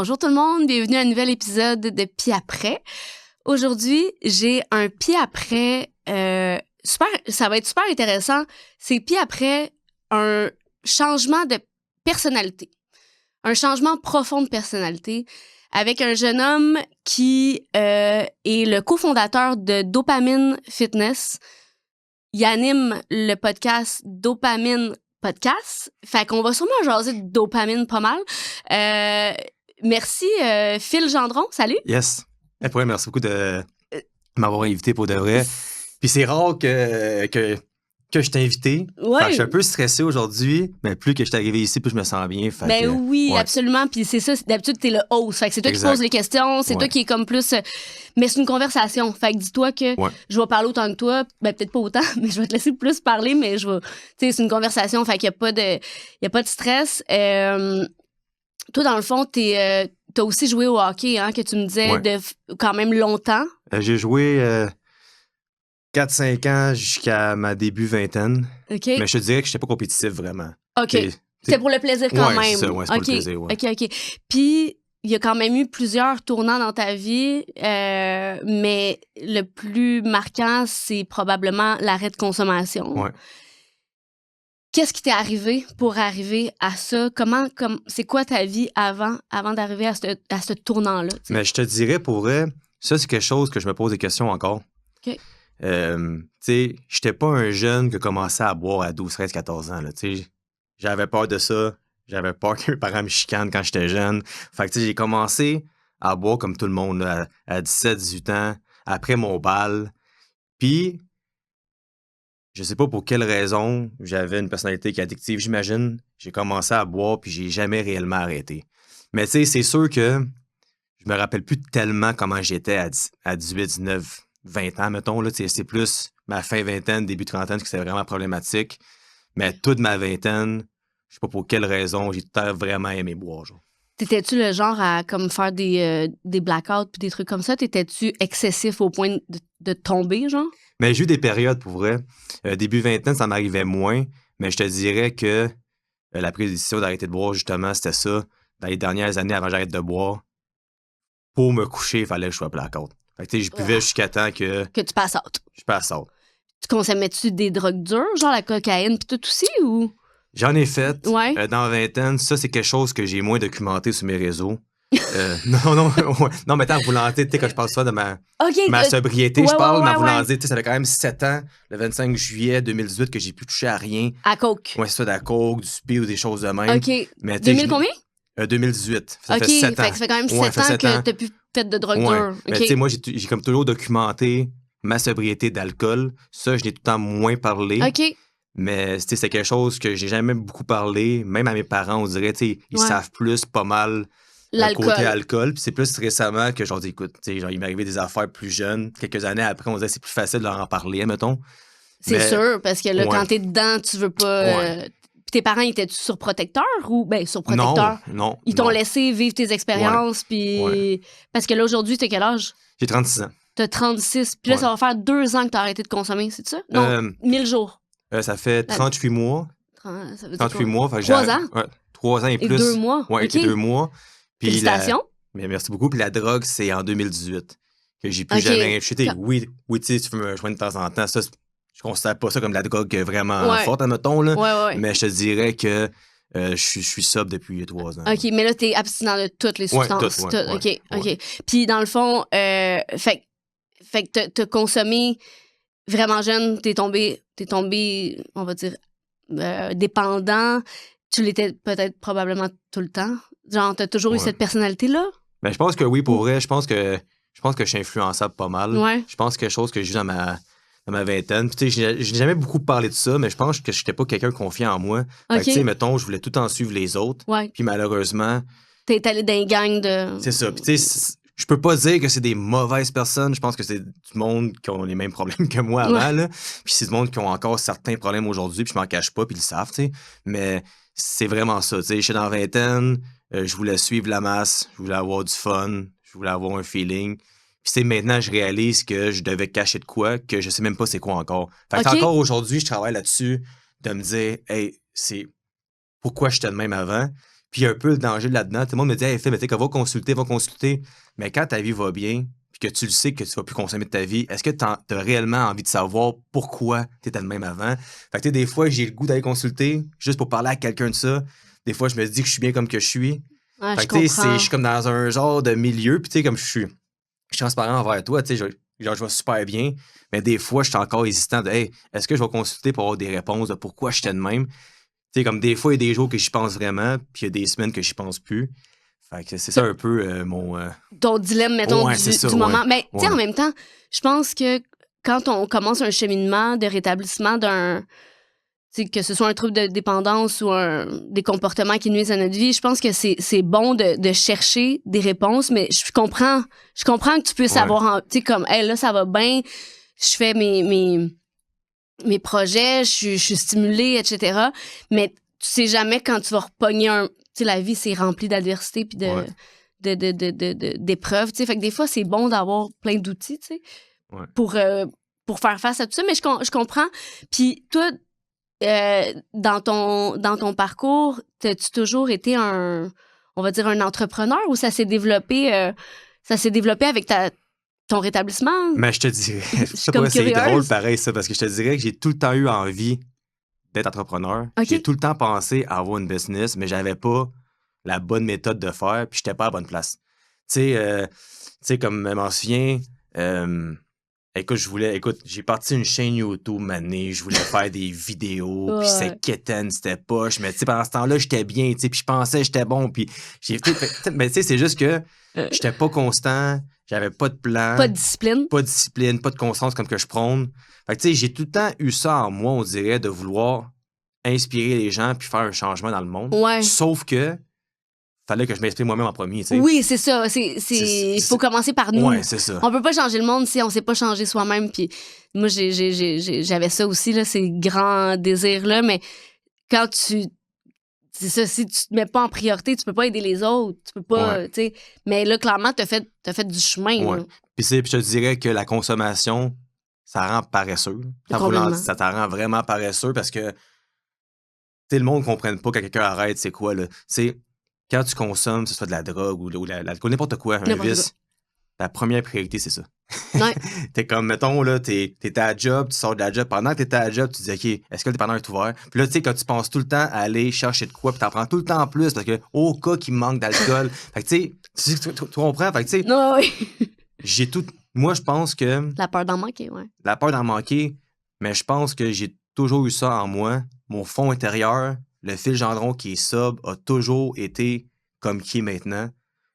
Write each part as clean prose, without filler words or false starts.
Bonjour tout le monde, bienvenue à un nouvel épisode de Pis après. Aujourd'hui, j'ai un Pis après ça va être super intéressant. C'est Pis après un changement de personnalité, un changement profond de personnalité avec un jeune homme qui est le cofondateur de Dopamine Fitness. Il anime le podcast Dopamine Podcast. Fait qu'on va sûrement jaser de dopamine pas mal. Merci, Phil Gendron. Salut. Yes. Pour merci beaucoup de m'avoir invité pour de vrai. Puis c'est rare que je t'ai invité. Ouais. Je suis un peu stressé aujourd'hui, mais plus que je suis arrivé ici, plus je me sens bien. Oui, ouais. Absolument. Puis c'est ça, d'habitude, t'es le host. Fait que c'est toi qui poses les questions, c'est toi qui est comme plus... Mais c'est une conversation. Fait que dis-toi que je vais parler autant que toi. Ben, peut-être pas autant, mais je vais te laisser plus parler, mais je vais... Tu sais, c'est une conversation, fait qu'il y a pas de stress. Toi, dans le fond, t'as aussi joué au hockey, hein, que tu me disais, de quand même longtemps. J'ai joué 4-5 ans jusqu'à ma début vingtaine. Okay. Mais je te dirais que je n'étais pas compétitif vraiment. OK. C'était pour le plaisir quand même. C'est ça, c'est pour le plaisir, ouais. OK. Puis, il y a quand même eu plusieurs tournants dans ta vie, mais le plus marquant, c'est probablement l'arrêt de consommation. Ouais. Qu'est-ce qui t'est arrivé pour arriver à ça? C'est quoi ta vie avant d'arriver à ce tournant-là? T'sais? Mais je te dirais, pour vrai, ça, c'est quelque chose que je me pose des questions encore. OK. Tu sais, j'étais pas un jeune qui a commencé à boire à 12, 13, 14 ans. Tu sais, j'avais peur de ça. J'avais peur que mes parents me chicanent quand j'étais jeune. Fait que, tu sais, j'ai commencé à boire comme tout le monde, là, à 17, 18 ans, après mon bal. Puis, je sais pas pour quelle raison, j'avais une personnalité qui est addictive, j'imagine. J'ai commencé à boire, puis j'ai jamais réellement arrêté. Mais tu sais, c'est sûr que je me rappelle plus tellement comment j'étais à 18, 19, 20 ans, mettons. Là, c'est plus ma fin vingtaine, début trentaine, que c'était vraiment problématique. Mais toute ma vingtaine, je sais pas pour quelle raison, j'ai tout le temps vraiment aimé boire. Genre. T'étais-tu le genre à comme faire des blackouts puis des trucs comme ça? T'étais-tu excessif au point de tomber, genre? Mais j'ai eu des périodes, pour vrai. Début vingtaine, ça m'arrivait moins. Mais je te dirais que la prise de décision d'arrêter de boire, justement, c'était ça. Dans les dernières années, avant que j'arrête de boire, pour me coucher, il fallait que je sois blackout. Fait que, tu sais, je buvais jusqu'à temps que tu passes out. Je passe out. Tu consommais-tu des drogues dures, genre la cocaïne pis tout aussi, ou? J'en ai fait. Ouais. Dans la vingtaine, ça, c'est quelque chose que j'ai moins documenté sur mes réseaux. Non, mais attends, volonté, tu sais, quand je parle ça de ma sobriété, je parle, ma volonté, tu sais, ça fait quand même 7 ans, le 25 juillet 2018, que j'ai pu toucher à rien. À coke. Ouais, c'est ça, de la coke, du speed ou des choses de même. OK. Mais, 2000 combien? 2018. Ça fait 7 ans. Fait que ça fait quand même 7 ans que t'as plus fait de drogue dure. Mais tu sais, moi, j'ai comme toujours documenté ma sobriété d'alcool. Ça, je n'ai tout le temps moins parlé. OK. Mais c'est quelque chose que j'ai jamais beaucoup parlé. Même à mes parents, on dirait, tu sais, ils savent plus pas mal le côté alcool. Puis c'est plus récemment que j'en dis, écoute, tu sais, genre, il m'est arrivé des affaires plus jeunes. Quelques années après, on dirait c'est plus facile de leur en parler, mettons. C'est sûr, parce que là, quand t'es dedans, tu veux pas... Puis tes parents, étaient-tu surprotecteurs ou... Ben, surprotecteurs. Non. Ils t'ont laissé vivre tes expériences, puis... Ouais. Parce que là, aujourd'hui, t'as quel âge? J'ai 36 ans. T'as 36. Puis là, ça va faire 2 ans que t'as arrêté de consommer, c'est ça? Non, 1000 jours. Ça fait 38 mois. Ça veut dire 38 mois. 3 ans? Ouais, 3 ans et plus. 2 mois. Ouais, okay. Et 2 mois. Puis félicitations. Mais merci beaucoup. Puis la drogue, c'est en 2018 que j'ai plus jamais... Oui, tu sais, tu peux me joindre de temps en temps. Ça, je considère pas ça comme de la drogue vraiment forte, admettons. Là. Ouais. Mais je te dirais que je suis sobre depuis 3 ans. OK, mais là, t'es abstinent de toutes les substances. OK. Puis dans le fond, fait que t'as consommé vraiment jeune, t'es tombé, on va dire, dépendant. Tu l'étais peut-être probablement tout le temps. Genre, t'as toujours eu cette personnalité-là? Ben, je pense que oui, pour vrai. Je pense que je suis influençable pas mal. Ouais. Je pense que quelque chose que j'ai eu dans ma vingtaine. Puis, tu sais, j'ai jamais beaucoup parlé de ça, mais je pense que j'étais pas quelqu'un confiant en moi. Fait que, tu sais, mettons, je voulais tout le temps suivre les autres. Ouais. Puis, malheureusement... T'es allé dans une gang de... C'est ça. Puis, tu sais, je peux pas dire que c'est des mauvaises personnes. Je pense que c'est du monde qui ont les mêmes problèmes que moi avant, là. Puis, c'est du monde qui ont encore certains problèmes aujourd'hui, puis je m'en cache pas, puis ils le savent, tu sais. Mais c'est vraiment ça, tu sais. J'étais dans la vingtaine, je voulais suivre la masse, je voulais avoir du fun, je voulais avoir un feeling... Puis maintenant, je réalise que je devais cacher de quoi, que je sais même pas c'est quoi encore. Fait que encore aujourd'hui, je travaille là-dessus de me dire, hey, c'est pourquoi j'étais de même avant. Puis il y a un peu le danger là-dedans. Tout le monde me dit, hey, Phil, mais va consulter. Mais quand ta vie va bien, puis que tu le sais que tu vas plus consommer de ta vie, est-ce que tu as réellement envie de savoir pourquoi tu étais le même avant? Fait que des fois, j'ai le goût d'aller consulter juste pour parler à quelqu'un de ça. Des fois, je me dis que je suis bien comme que je suis. Ouais, Fait je que comprends. je suis comme dans un genre de milieu, puis comme je suis transparent envers toi, je vais super bien, mais des fois, je suis encore hésitant de, hey, est-ce que je vais consulter pour avoir des réponses de pourquoi j'étais de même? Comme des fois, il y a des jours que j'y pense vraiment, puis il y a des semaines que j'y pense plus. Fait que c'est ça un peu mon... Ton dilemme, mettons, Ouais, c'est ça, du moment. ouais. Mais, tu sais, Ouais. en même temps, je pense que quand on commence un cheminement de rétablissement d'un... tu sais, que ce soit un trouble de dépendance ou des comportements qui nuisent à notre vie, je pense que c'est bon de chercher des réponses, mais je comprends que tu puisses Ouais. avoir... Tu sais, comme, hey, là, ça va bien, je fais mes projets, je suis stimulée, etc. Mais tu sais jamais quand tu vas repogner un... Tu sais, la vie, c'est rempli d'adversité puis Ouais. d'épreuves, tu sais. Fait que des fois, c'est bon d'avoir plein d'outils, tu sais, Ouais. pour faire face à tout ça. Mais je comprends. Puis toi, dans ton parcours, t'as-tu toujours été on va dire, un entrepreneur ou ça s'est développé avec ton rétablissement? Mais je te dirais, Je suis comme c'est drôle curieuse. pareil ça, parce que je te dirais que j'ai tout le temps eu envie d'être entrepreneur. OK. J'ai tout le temps pensé à avoir une business, mais j'avais pas la bonne méthode de faire, puis j'étais pas à la bonne place. Tu sais, comme je m'en souviens, écoute, j'ai parti une chaîne YouTube manée, je voulais faire des vidéos, puis Ouais. c'est quétaine, c'était poche, mais tu sais, pendant ce temps-là, j'étais bien, tu sais, puis je pensais que j'étais bon, puis mais tu sais, c'est juste que j'étais pas constant, j'avais pas de plan, Pas de discipline. pas de discipline, pas de constance comme que je prône. Fait que tu sais, j'ai tout le temps eu ça en moi, on dirait, de vouloir inspirer les gens puis faire un changement dans le monde. Ouais. Sauf que fallait que je m'inspire moi-même en premier, tu sais. Oui, c'est ça. Il faut commencer par nous. Ouais, c'est ça. On peut pas changer le monde si on sait pas changer soi-même. Puis moi, j'avais ça aussi, là, ces grands désirs-là. Mais quand c'est ça, si tu te mets pas en priorité, tu peux pas aider les autres. Tu peux pas, tu sais. Mais là, clairement, t'as fait du chemin. Ouais. Là. Puis je te dirais que la consommation, ça rend paresseux. Complètement. Ça t'en rend vraiment paresseux parce que le monde ne comprenne pas quand quelqu'un arrête, c'est quoi, là. C'est quand tu consommes, que ce soit de la drogue ou l'alcool, n'importe quoi, un N'importe vice, ta première priorité, c'est ça. Ouais. T'es comme, mettons, là, t'es à la job, tu sors de la job. Pendant que t'es à la job, tu te dis, OK, est-ce que le dépanneur est ouvert? Puis là, tu sais, quand tu penses tout le temps à aller chercher de quoi, puis t'en prends tout le temps plus parce que, au cas qu'il me manque d'alcool. Fait que, tu sais, tu comprends? Fait que, tu sais, Non, oui. j'ai tout. Moi, je pense que La peur d'en manquer, ouais. la peur d'en manquer, mais je pense que j'ai toujours eu ça en moi. Mon fond intérieur, le fil Gendron qui est sobre, a toujours été comme qui est maintenant.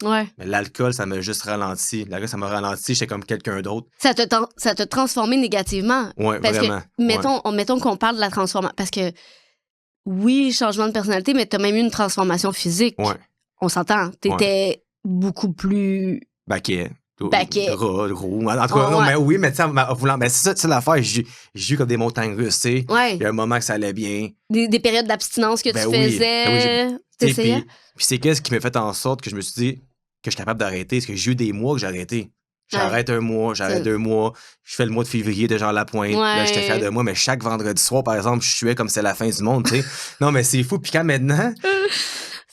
Ouais. Mais l'alcool, ça m'a juste ralenti. L'alcool, ça m'a ralenti, j'étais comme quelqu'un d'autre. Ça t'a transformé négativement. Ouais, Parce vraiment. que, mettons qu'on parle de la transformation. Parce que, oui, changement de personnalité, mais t'as même eu une transformation physique. Ouais. On s'entend. T'étais beaucoup plus... Baquet. Baquet. Gros. En tout cas, non, ouais. mais oui, mais tu sais, mais c'est ça l'affaire. J'ai eu comme des montagnes russes, tu sais. Ouais. Il y a un moment que ça allait bien. Des périodes d'abstinence que Ben tu oui. faisais. Ben oui, T'essayais. Puis c'est qu'est-ce qui m'a fait en sorte que je me suis dit que je suis capable d'arrêter. Parce que j'ai eu des mois que j'ai arrêté. J'arrête un mois, j'arrête 2 mois. Je fais le mois de février de Jean Lapointe. Là, j'étais fier de moi, mais chaque vendredi soir, par exemple, je suais comme c'est la fin du monde, tu sais. Non, mais c'est fou. Puis quand maintenant,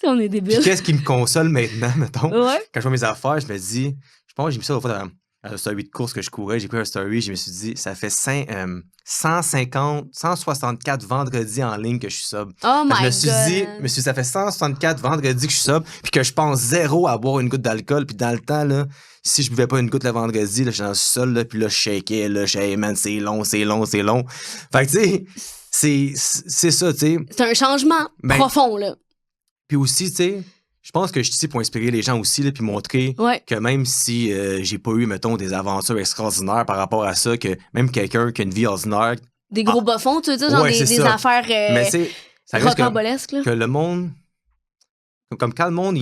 On est débiles. puis qu'est-ce qui me console maintenant, mettons? Ouais. Quand je vois mes affaires, je me dis, je pense que j'ai mis ça au fois dans un story de course que je courais. J'ai pris un story, je me suis dit, ça fait 164 vendredis en ligne que je suis sobre. Oh my Je me suis dit, God. ça fait 164 vendredis que je suis sobre, puis que je pense zéro à boire une goutte d'alcool. Puis dans le temps, là, si je buvais pas une goutte le vendredi, là, j'étais dans le sol, là, puis là, je shakais, là, je disais, hey, man, c'est long. Fait que, tu sais, c'est ça, tu sais. C'est un changement profond, là. Puis aussi, tu sais, je pense que je suis ici pour inspirer les gens aussi, là, puis montrer que même si j'ai pas eu, mettons, des aventures extraordinaires par rapport à ça, que même quelqu'un qui a une vie ordinaire... Des gros bas-fonds, tu veux dire, genre des affaires mais ça reste rocambolesques, là. que le monde... Comme quand le monde,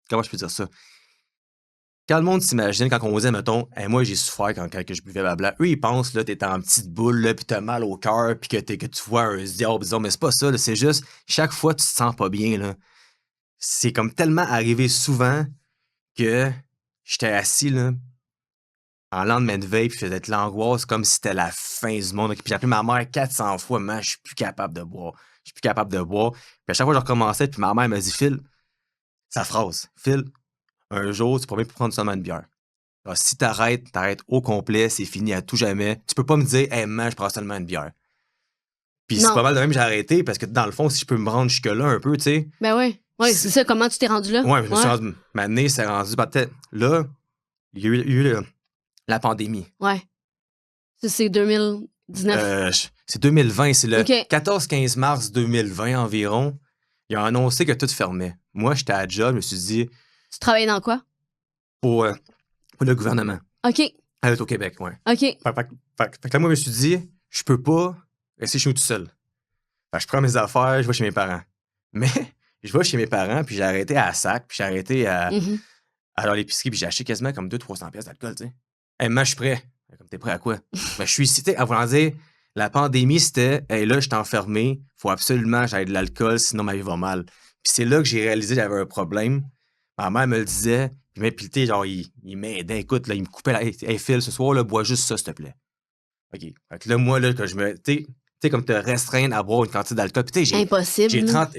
comment je peux dire ça? Quand le monde s'imagine, quand on disait, mettons, hey, moi, j'ai souffert quand je buvais blabla, eux, ils pensent, là, t'es en petite boule, là, pis t'as mal au cœur, pis que tu vois un diable, disons, mais c'est pas ça, là, c'est juste, chaque fois, tu te sens pas bien, là. C'est comme tellement arrivé souvent que j'étais assis, là, en lendemain de veille, puis je faisais de l'angoisse comme si c'était la fin du monde. Puis j'ai appelé ma mère 400 fois, man, je suis plus capable de boire. Je suis plus capable de boire. Puis à chaque fois, je recommençais, puis ma mère m'a dit, Phil, sa phrase, Phil, un jour, tu pourras même plus prendre seulement une bière. Alors, si t'arrêtes au complet, c'est fini à tout jamais. Tu peux pas me dire, hey, man, je prends seulement une bière. Puis c'est Non. pas mal de même que j'ai arrêté, parce que dans le fond, si je peux me rendre jusque-là un peu, tu sais. Ben oui. Oui, c'est ça. Comment tu t'es rendu là? Ouais, je me suis rendu. Ma nez s'est rendu. Peut-être. Là, il y a eu la pandémie. Ouais. Ça, c'est 2019. C'est 2020, c'est le OK. 14-15 mars 2020 environ. Ils ont annoncé que tout fermait. Moi, j'étais à job, je me suis dit, Tu travaillais dans quoi? pour le gouvernement. OK. Elle est au Québec, ouais. OK. Fait que là, moi, je me suis dit, je peux pas rester chez nous tout seul. Fait que je prends mes affaires, je vais chez mes parents. Mais je vais chez mes parents, puis j'ai arrêté à la SAC, puis j'ai arrêté à l'épicerie, puis j'ai acheté quasiment comme 200-300 pièces d'alcool, tu sais. Hey, moi, je suis prêt. Comme, t'es prêt à quoi? Ben, je suis ici, à vouloir dire, la pandémie, c'était, hey, là, je suis enfermé, faut absolument que j'aille de l'alcool, sinon ma vie va mal. Puis c'est là que j'ai réalisé que j'avais un problème. Ma mère me le disait, puis tu sais, genre, il m'aidait, écoute, là, il me coupait la. Hey, Phil, ce soir, là, bois juste ça, s'il te plaît. OK. Fait que là, moi, là, que je me. Tu sais, comme te restreindre à boire une quantité d'alcool. Puis, tu sais, Impossible. J'ai 30.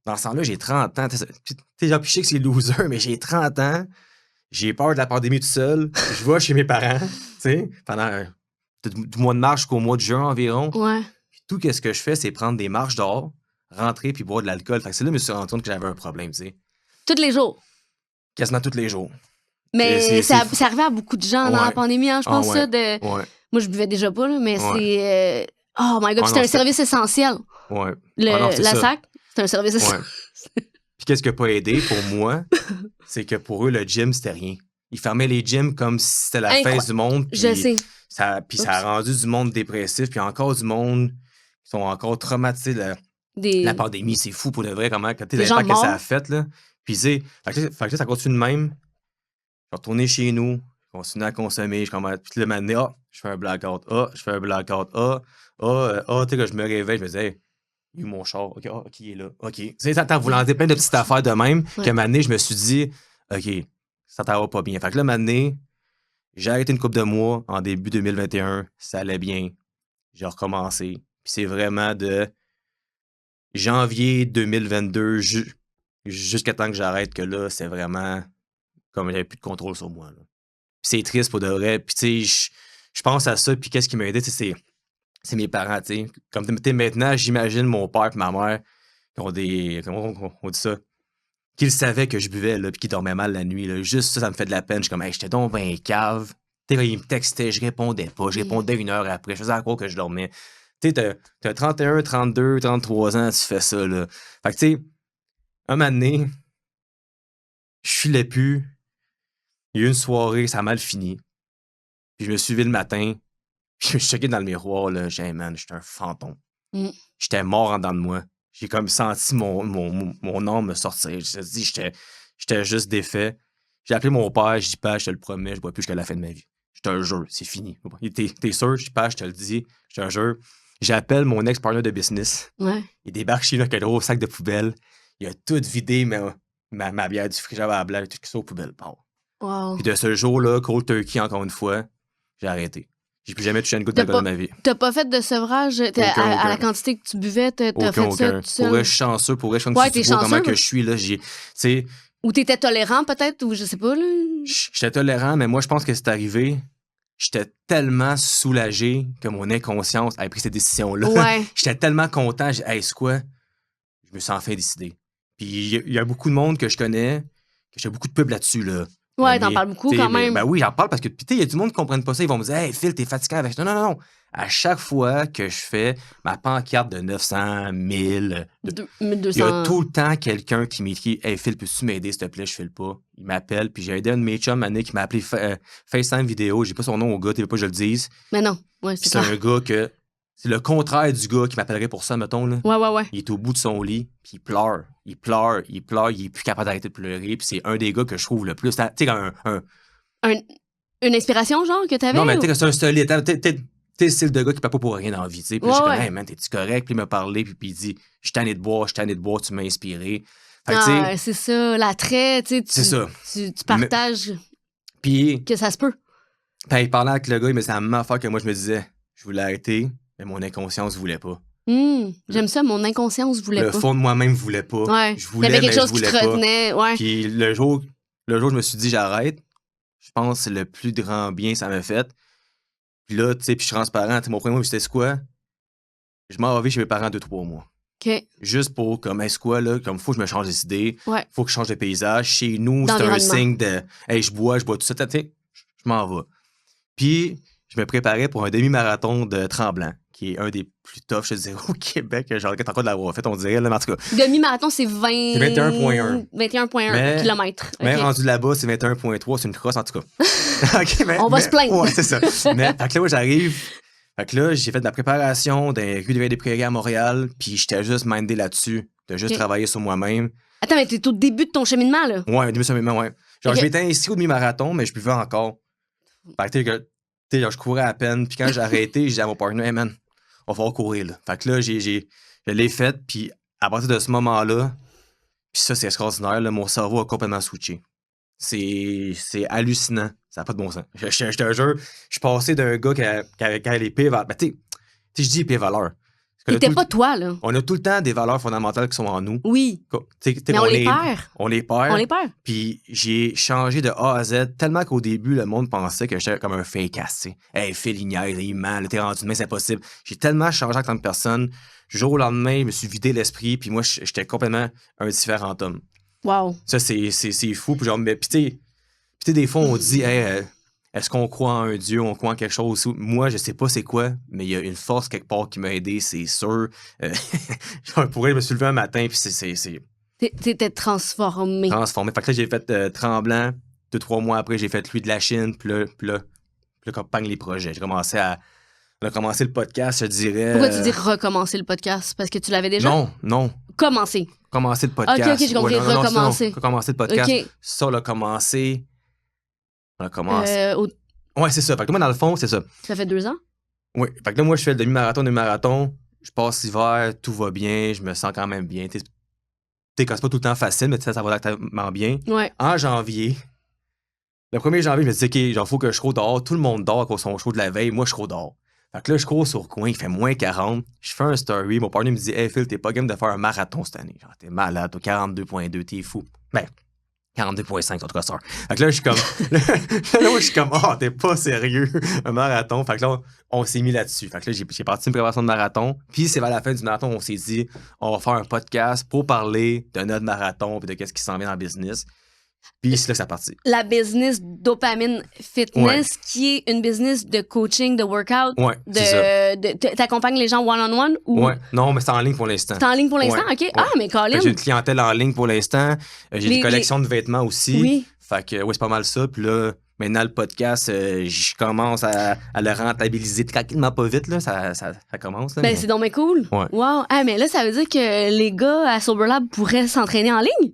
Dans ce temps-là, j'ai 30 ans. Tu sais, genre, puis je sais que c'est loser, mais j'ai 30 ans. J'ai peur de la pandémie tout seul. Je vais chez mes parents, tu sais, pendant du mois de mars jusqu'au mois de juin environ. Ouais. Puis tout ce que je fais, c'est prendre des marches dehors, rentrer puis boire de l'alcool. Fait que c'est là que je me suis rendu compte que j'avais un problème, tu sais. Tous les jours. Quasiment tous les jours. Mais ça arrivait à beaucoup de gens dans la pandémie, hein, je pense ça. Ouais. Moi, je buvais déjà pas, là, mais c'est... Oh my God, c'était un service essentiel. Ouais. La ça. SAC, c'est un service essentiel. Puis qu'est-ce qui n'a pas aidé pour moi, c'est que pour eux, le gym, c'était rien. Ils fermaient les gyms comme si c'était la fin du monde. Je sais. Ça a rendu du monde dépressif, puis encore du monde qui sont encore traumatisés de la pandémie. C'est fou pour de vrai, comment, quand l'impact que ça a fait, là. Puis fait que ça continue de même. Je vais retourner chez nous, je continue à consommer, puis le matin, je fais un blackout, tu sais, que je me réveille, je me dis, hey, il est où mon char? OK, il est là. OK. Tu sais, ça t'a voulu dire plein de petites affaires de même, qu'à un moment donné, je me suis dit, OK, ça t'en va pas bien. Fait que là, un moment donné, j'ai arrêté une couple de mois en début 2021, ça allait bien. J'ai recommencé. Puis c'est vraiment de janvier 2022 jusqu'à temps que j'arrête que là, c'est vraiment comme j'avais plus de contrôle sur moi. Là. Puis c'est triste pour de vrai. Puis tu sais, je pense à ça, puis qu'est-ce qui m'a aidé, c'est mes parents, tu sais. Comme maintenant, j'imagine mon père et ma mère qui ont des... Comment on dit ça? Qu'ils savaient que je buvais, là, puis qu'ils dormaient mal la nuit. Là. Juste ça me fait de la peine. Je suis comme, hey, j'étais donc ben cave. Tu sais, quand ils me textaient, je répondais pas. Je répondais 1 heure après. Je faisais à croire que je dormais. Tu sais, t'as 31, 32, 33 ans, tu fais ça, là. Fait que, tu sais, un moment donné, je filais plus. Il y a eu une soirée, ça a mal fini. Puis je me suis levé le matin, puis je me suis choqué dans le miroir, là. J'ai dit, hey, man, j'étais un fantôme. J'étais mort en dedans de moi. J'ai comme senti mon âme me sortir. Je me suis dit, j'étais juste défait. J'ai appelé mon père, je dis, pas, je te le promets, je bois plus jusqu'à la fin de ma vie. Je te le jure, c'est fini. T'es sûr? Je dis, pas, je te le dis, je te le jure. J'appelle mon ex-partner de business. Ouais. Il débarque chez nous avec un gros sac de poubelle. Il a tout vidé ma bière du frigidaire à la blague, tout ça aux poubelles. Wow. Puis de ce jour-là, cold turkey, encore une fois, j'ai arrêté. J'ai plus jamais touché une goutte d'alcool de ma vie. T'as pas fait de sevrage à la quantité que tu buvais? T'as fait ça tout seul? Pour être chanceux, pour être chanceux, tu vois comment que je suis, là. Ou t'étais tolérant, peut-être, ou je sais pas, là? J'étais tolérant, mais moi, je pense que c'est arrivé. J'étais tellement soulagé que mon inconscience ait pris cette décision-là. Ouais. J'étais tellement content. J'ai dit, hey, c'est quoi? Je me suis enfin décidé. Puis il y a beaucoup de monde que je connais, que j'ai beaucoup de pubs là-dessus, là. Ouais, t'en parles beaucoup quand même. Ben oui, j'en parle parce que, il y a du monde qui ne comprenne pas ça. Ils vont me dire, hey, Phil, t'es fatiguant avec ça. Non. À chaque fois que je fais ma pancarte de 900, 1000, 1200... il y a tout le temps quelqu'un qui m'écrit, hey, Phil, peux-tu m'aider, s'il te plaît? Je file pas. Il m'appelle, puis j'ai aidé un de mes chums, Annick, qui m'a appelé FaceTime vidéo. J'ai pas son nom au gars, tu veux pas que je le dise. Mais non, ouais, c'est un gars que. C'est le contraire du gars qui m'appellerait pour ça, mettons. Là. Ouais. Il est au bout de son lit, puis il pleure. Il est plus capable d'arrêter de pleurer, puis c'est un des gars que je trouve le plus. Tu sais, une inspiration, genre, que t'avais? Non, mais tu sais, c'est un solide. T'es le style de gars qui ne pas pour rien dans la vie, tu sais. Puis je suis comme, hey man, t'es-tu correct? Puis il m'a parlé, puis il dit, je suis tanné de boire, tu m'as inspiré. C'est ça, l'attrait, tu sais. C'est ça. Tu partages puis, que ça se peut. Puis, parlant avec le gars, il me disait la même affaire que moi, je me disais, je voulais arrêter, mais mon inconscience voulait pas. J'aime ça, mon inconscience voulait pas. Le fond de moi-même voulait pas. Ouais. Je voulais, il y avait mais quelque chose je voulais qui te pas. retenait. Ouais. Puis le jour où je me suis dit j'arrête, je pense que c'est le plus grand bien que ça m'a fait. Puis là, tu sais, puis je suis transparent. Mon premier mois, c'était quoi? Je m'en vais chez mes parents 2-3 mois. OK. Juste pour, comme, est-ce quoi, là, comme, faut que je me change des idées. Ouais. Faut que je change de paysage. Chez nous, c'est un signe de, hey, je bois tout ça, tu sais, je m'en vais. Puis, je me préparais pour un demi-marathon de Tremblant, qui est un des plus toughs, je te dirais, au Québec. Je regrette encore de l'avoir fait, on dirait, là, mais en tout cas. Demi-marathon, c'est 20... C'est 21,1. 21,1 km. Mais rendu là-bas, c'est 21,3, c'est une crosse, en tout cas. Okay, on va se plaindre. Ouais, c'est ça. Mais, fait que là, où j'arrive, fait que là, j'ai fait de la préparation dans les rues des Prairies à Montréal, puis j'étais juste mindé là-dessus, de juste travailler sur moi-même. Attends, mais t'es au début de ton cheminement, là? Ouais, au début de mon cheminement, ouais. Genre, je m'étais inscrit au demi-marathon, mais je buvais encore. Fait que, tu sais, genre, je courais à peine, puis quand j'ai arrêté, j'ai dit à mon partenaire, hey man, on va falloir courir, là. Fait que là, je l'ai fait, puis à partir de ce moment-là, puis ça, c'est extraordinaire, là, mon cerveau a complètement switché. C'est hallucinant. Ça n'a pas de bon sens. Je te jure, je suis passé d'un gars qui avait les pires valeurs. Ben, tu sais, je dis les pires valeurs. C'était pas toi, là. On a tout le temps des valeurs fondamentales qui sont en nous. Oui. Mais on les perd. On les perd. On les perd. Puis j'ai changé de A à Z tellement qu'au début, le monde pensait que j'étais comme un fake ass, tu sais. Hey, Phil, il ment, t'es rendu demain, c'est impossible. J'ai tellement changé en tant que personne. Du jour au lendemain, je me suis vidé l'esprit, puis moi, j'étais complètement un différent homme. Wow. Ça, c'est fou. Puis genre, mais, puis tu sais, des fois, on dit, hey, est-ce qu'on croit en un Dieu, on croit en quelque chose? Moi, je sais pas c'est quoi, mais il y a une force quelque part qui m'a aidé, c'est sûr. Pour elle, je me suis levé un matin, puis c'est... T'étais transformé. Transformé. Fait que là, j'ai fait Tremblant. 2-3 mois après, j'ai fait lui de la Chine, puis là, campagne les projets. On a commencé le podcast, je dirais... Pourquoi tu dis recommencer le podcast? Parce que tu l'avais déjà? Non. Commencer. Commencer le podcast. OK, j'ai compris. Recommencer. Recommencer le podcast. OK. Ça, on a commencé... Ouais, c'est ça. Fait que moi, dans le fond, c'est ça. Ça fait 2 ans? Oui. Fait que là, moi, je fais le demi-marathon. Je passe l'hiver, tout va bien, je me sens quand même bien. Tu sais, quand c'est pas tout le temps facile, mais ça va exactement bien. Ouais. En janvier, le 1er janvier, je me dis, OK, genre, faut que je cours dehors. Tout le monde dort à cause de son show de la veille. Moi, je cours dehors. Fait que là, je cours sur le coin, il fait moins 40. Je fais un story. Mon partenaire me dit, hey Phil, t'es pas game de faire un marathon cette année. Genre, t'es malade, t'as 42,2, t'es fou. Ben, 42,5, en tout cas, ça. Fait que là, je suis comme, là, je suis comme, oh, t'es pas sérieux, un marathon. Fait que là, on s'est mis là-dessus. Fait que là, j'ai parti une préparation de marathon. Puis, c'est vers la fin du marathon, on s'est dit, on va faire un podcast pour parler de notre marathon et de qu'est-ce qui s'en vient dans le business. Puis, c'est là que ça parti. La business Dopamine Fitness, qui est une business de coaching, de workout. Ouais, c'est ça. T'accompagnes les gens one-on-one? Ou... Ouais, non, mais c'est en ligne pour l'instant. C'est en ligne pour l'instant? Ouais. OK. Ah, mais Colin. J'ai une clientèle en ligne pour l'instant. J'ai des collections de vêtements aussi. Oui. Fait que, ouais, c'est pas mal ça. Puis là, maintenant, le podcast, je commence à le rentabiliser tranquillement, pas vite, là. Ça commence. Là, ben, mais... c'est donc bien cool. Ouais. Wow. Ah, mais là, ça veut dire que les gars à Sober Lab pourraient s'entraîner en ligne?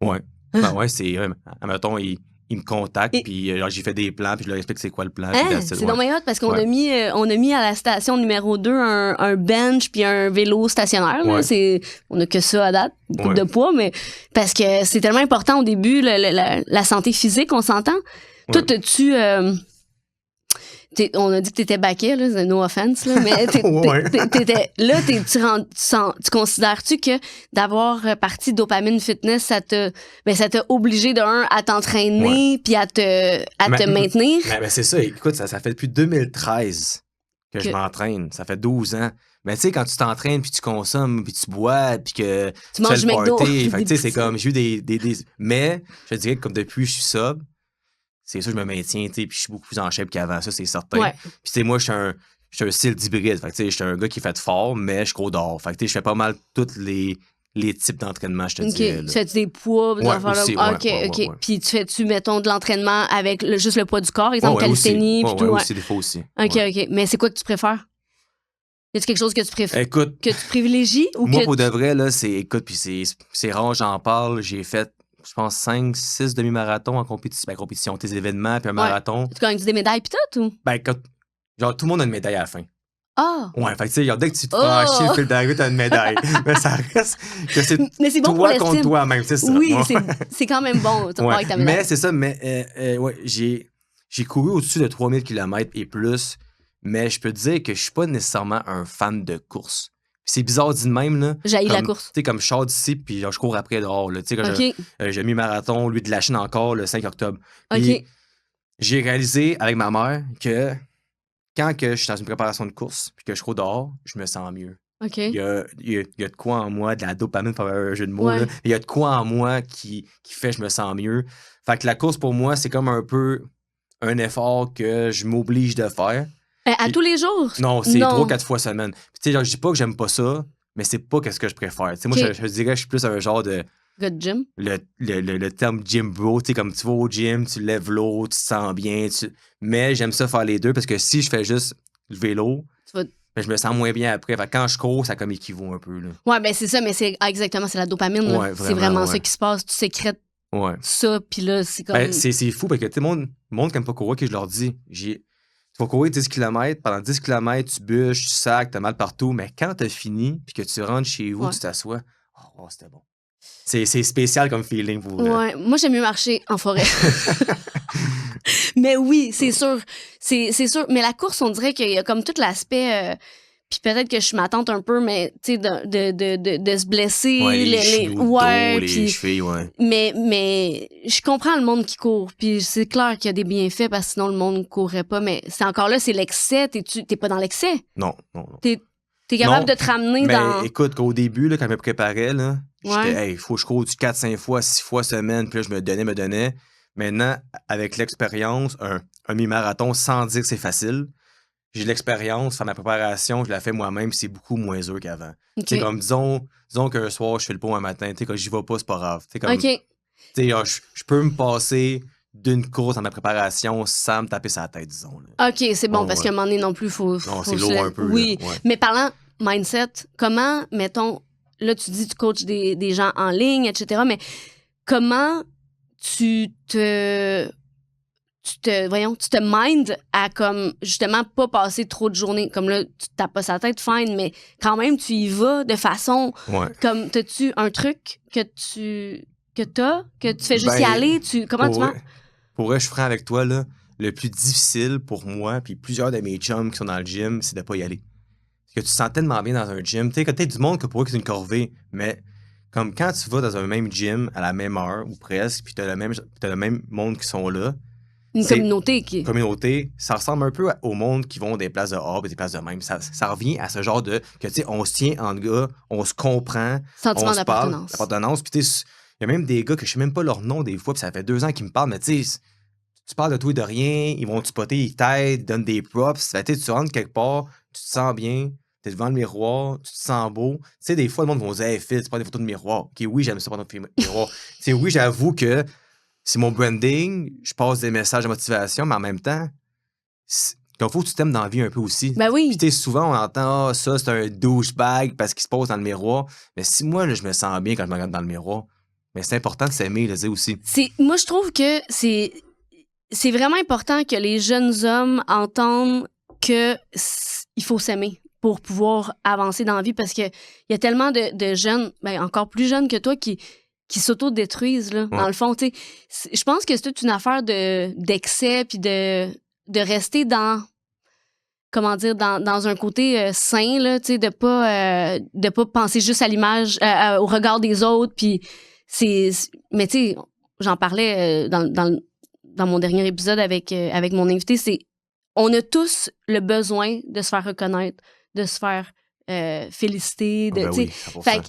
Ouais. Ben ouais, c'est... Admettons, ils me contactent, puis j'ai fait des plans, puis je leur explique c'est quoi le plan. C'est donc bien hot, parce qu'on a mis à la station numéro 2 un bench puis un vélo stationnaire. Là. On a que ça à date, une coupe de poids, mais parce que c'est tellement important au début, la santé physique, on s'entend. Toi, t'as-tu... on a dit que t'étais baquet, là, no offense, là, mais tu considères-tu que d'avoir parti Dopamine Fitness, ça t'a obligé à t'entraîner puis à te maintenir? Ben, c'est ça, écoute, ça fait depuis 2013 que je m'entraîne, ça fait 12 ans. Mais tu sais, quand tu t'entraînes, puis tu consommes, puis tu bois, puis que tu manges fais le McDo. party, fait que tu sais, c'est comme, j'ai eu des... Mais, je te dirais que comme depuis je suis sobre, c'est ça, je me maintiens, tu sais, puis je suis beaucoup plus en shape qu'avant, ça, c'est certain. Ouais. Puis, tu sais, moi, je suis un style d'hybride. Fait que, tu sais, je suis un gars qui fait fort, mais je cours dehors. Fait que, tu sais, je fais pas mal tous les types d'entraînement, je te dis. Tu fais-tu des poids? OK. Puis, tu fais-tu, mettons, de l'entraînement avec juste le poids du corps, exemple, calisthénie, puis tout? Ouais, aussi, des fois aussi. OK. Mais c'est quoi que tu préfères? Y a-tu quelque chose que tu préfères? Écoute. Que tu privilégies? Ou moi, pour de vrai, là, écoute, puis c'est rare, j'en parle, j'ai fait, je pense, 5-6 demi-marathons en compétition, tes événements, puis un marathon. Tu gagnes des médailles, puis tout, ou? Ben, genre, tout le monde a une médaille à la fin. Ah! Ouais, fait que, tu sais, dès que tu te franchis le fil d'arrivée, t'as une médaille. Mais ça reste que c'est bon toi contre toi-même, c'est ça. Oui, c'est quand même bon, avec ta médaille. Mais c'est ça, mais ouais, j'ai j'ai couru au-dessus de 3000 km et plus, mais je peux te dire que je suis pas nécessairement un fan de course. C'est bizarre dit de même, là. J'haïs la Comme, course. Tu sais, comme je sors d'ici, puis genre, je cours après dehors, là. Tu sais, quand OK. j'ai mis marathon, lui de la Chine encore, le 5 octobre. OK. Puis j'ai réalisé avec ma mère que quand que je suis dans une préparation de course, puis que je cours dehors, je me sens mieux. OK. Il y a de quoi en moi, de la dopamine, pour avoir un jeu de mots, Ouais. là. Il y a de quoi en moi qui fait que je me sens mieux. Fait que la course, pour moi, c'est comme un peu un effort que je m'oblige de faire. À tous les jours? Non, c'est Non. 3-4 fois semaine. Puis, tu sais, genre, je dis pas que j'aime pas ça, mais c'est pas ce que je préfère. Tu sais, moi, Ok. je dirais que je suis plus un genre de... Gars de gym? Le terme gym bro, tu sais, comme tu vas au gym, tu lèves l'eau, tu te sens bien, mais j'aime ça faire les deux parce que si je fais juste le vélo, Tu vas... ben, je me sens moins bien après. Fait que quand je cours, ça comme équivaut un peu, là. Ouais, ben c'est ça, mais c'est exactement, c'est la dopamine. Là. Ouais, C'est vraiment ouais. ça qui se passe. Tu sécrètes Ouais. ça, puis là, c'est comme... Ben, c'est fou parce que tout le monde qui aime pas courir, que je leur dis, tu vas courir 10 km, pendant 10 km, tu bûches, tu sacs, t'as mal partout, mais quand t'as fini, puis que tu rentres chez vous, Ouais. tu t'assois, oh, c'était bon. C'est spécial comme feeling pour vrai. Ouais, moi, j'aime mieux marcher en forêt. Mais oui, c'est sûr. C'est sûr. Mais la course, on dirait qu'il y a comme tout l'aspect... puis peut-être que je m'attente un peu, mais tu sais, de se blesser. Ouais, les genoux, ouais, le dos, les puis... chevilles, ouais. Mais je comprends le monde qui court. Puis c'est clair qu'il y a des bienfaits parce que sinon le monde ne courrait pas. Mais c'est encore là, c'est l'excès. T'es pas dans l'excès. Non. T'es capable Non, de te ramener mais dans... écoute, qu'au début, là, quand je me préparais, là, Ouais. j'étais, hey, il faut que je cours du 4-5 fois, 6 fois semaine, puis là, je me donnais. Maintenant, avec l'expérience, un mi-marathon, sans dire que c'est facile, j'ai de l'expérience, faire ma préparation, je la fais moi-même, c'est beaucoup moins dur qu'avant. OK. C'est comme, disons qu'un soir, je fais le pont un matin, tu sais, quand j'y vais pas, c'est pas grave. Comme, OK. tu sais, je peux me passer d'une course dans ma préparation sans me taper sa tête, disons. Là. OK, c'est bon, Ouais, parce ouais. qu'à un moment donné non plus, faut Non, faut c'est se lourd la- un peu. Oui, là, ouais. mais parlant mindset, comment, mettons, là, tu dis tu coaches des gens en ligne, etc., mais comment tu te mindes à comme, justement, pas passer trop de journées. Comme là, tu te tapes pas sa tête, fine, mais quand même, tu y vas de façon, Ouais. comme, t'as-tu un truc que tu fais juste y Ben, aller, comment tu Pour vas? vrai, je suis franc avec toi, là, le plus difficile pour moi, puis plusieurs de mes chums qui sont dans le gym, c'est de pas y aller. Parce que tu te sens tellement bien dans un gym. Tu sais, quand t'es du monde que pour eux, c'est une corvée, mais comme quand tu vas dans un même gym à la même heure, ou presque, puis t'as le même monde qui sont là, Une c'est- communauté qui... communauté, ça ressemble un peu au monde qui vont des places de hors et des places de même. Ça revient à ce genre de, que tu sais, on se tient en gars, on se comprend, Sentiment on se parle, d'appartenance. l'appartenance, puis tu sais, il y a même des gars que je sais même pas leur nom des fois, puis ça fait 2 ans qu'ils me parlent, mais tu sais, tu parles de tout et de rien, ils vont te spotter, ils t'aident, ils donnent des props. Fait, tu rentres quelque part, tu te sens bien, t'es devant le miroir, tu te sens beau. Tu sais, des fois, le monde va dire, hey, Phil, tu prends des photos de miroir. Ok, oui, j'aime ça prendre des photos de miroir. Tu sais, oui, j'avoue que c'est mon branding, je passe des messages de motivation, mais en même temps, il faut que tu t'aimes dans la vie un peu aussi. Ben oui. Puis, tu sais, souvent, on entend, ah, ça, c'est un douchebag parce qu'il se pose dans le miroir. Mais si moi, là, je me sens bien quand je me regarde dans le miroir, mais c'est important de s'aimer, le dire aussi. Moi, je trouve que c'est vraiment important que les jeunes hommes entendent que il faut s'aimer pour pouvoir avancer dans la vie parce que il y a tellement de jeunes, ben encore plus jeunes que toi qui s'auto-détruisent là. Ouais. Dans le fond, tu sais, je pense que c'est toute une affaire d'excès puis de rester dans comment dire dans un côté sain là, tu sais, de pas penser juste à l'image au regard des autres puis mais tu sais, j'en parlais dans mon dernier épisode avec mon invité, c'est on a tous le besoin de se faire reconnaître, de se faire féliciter. Ben oui, 100%. Fait que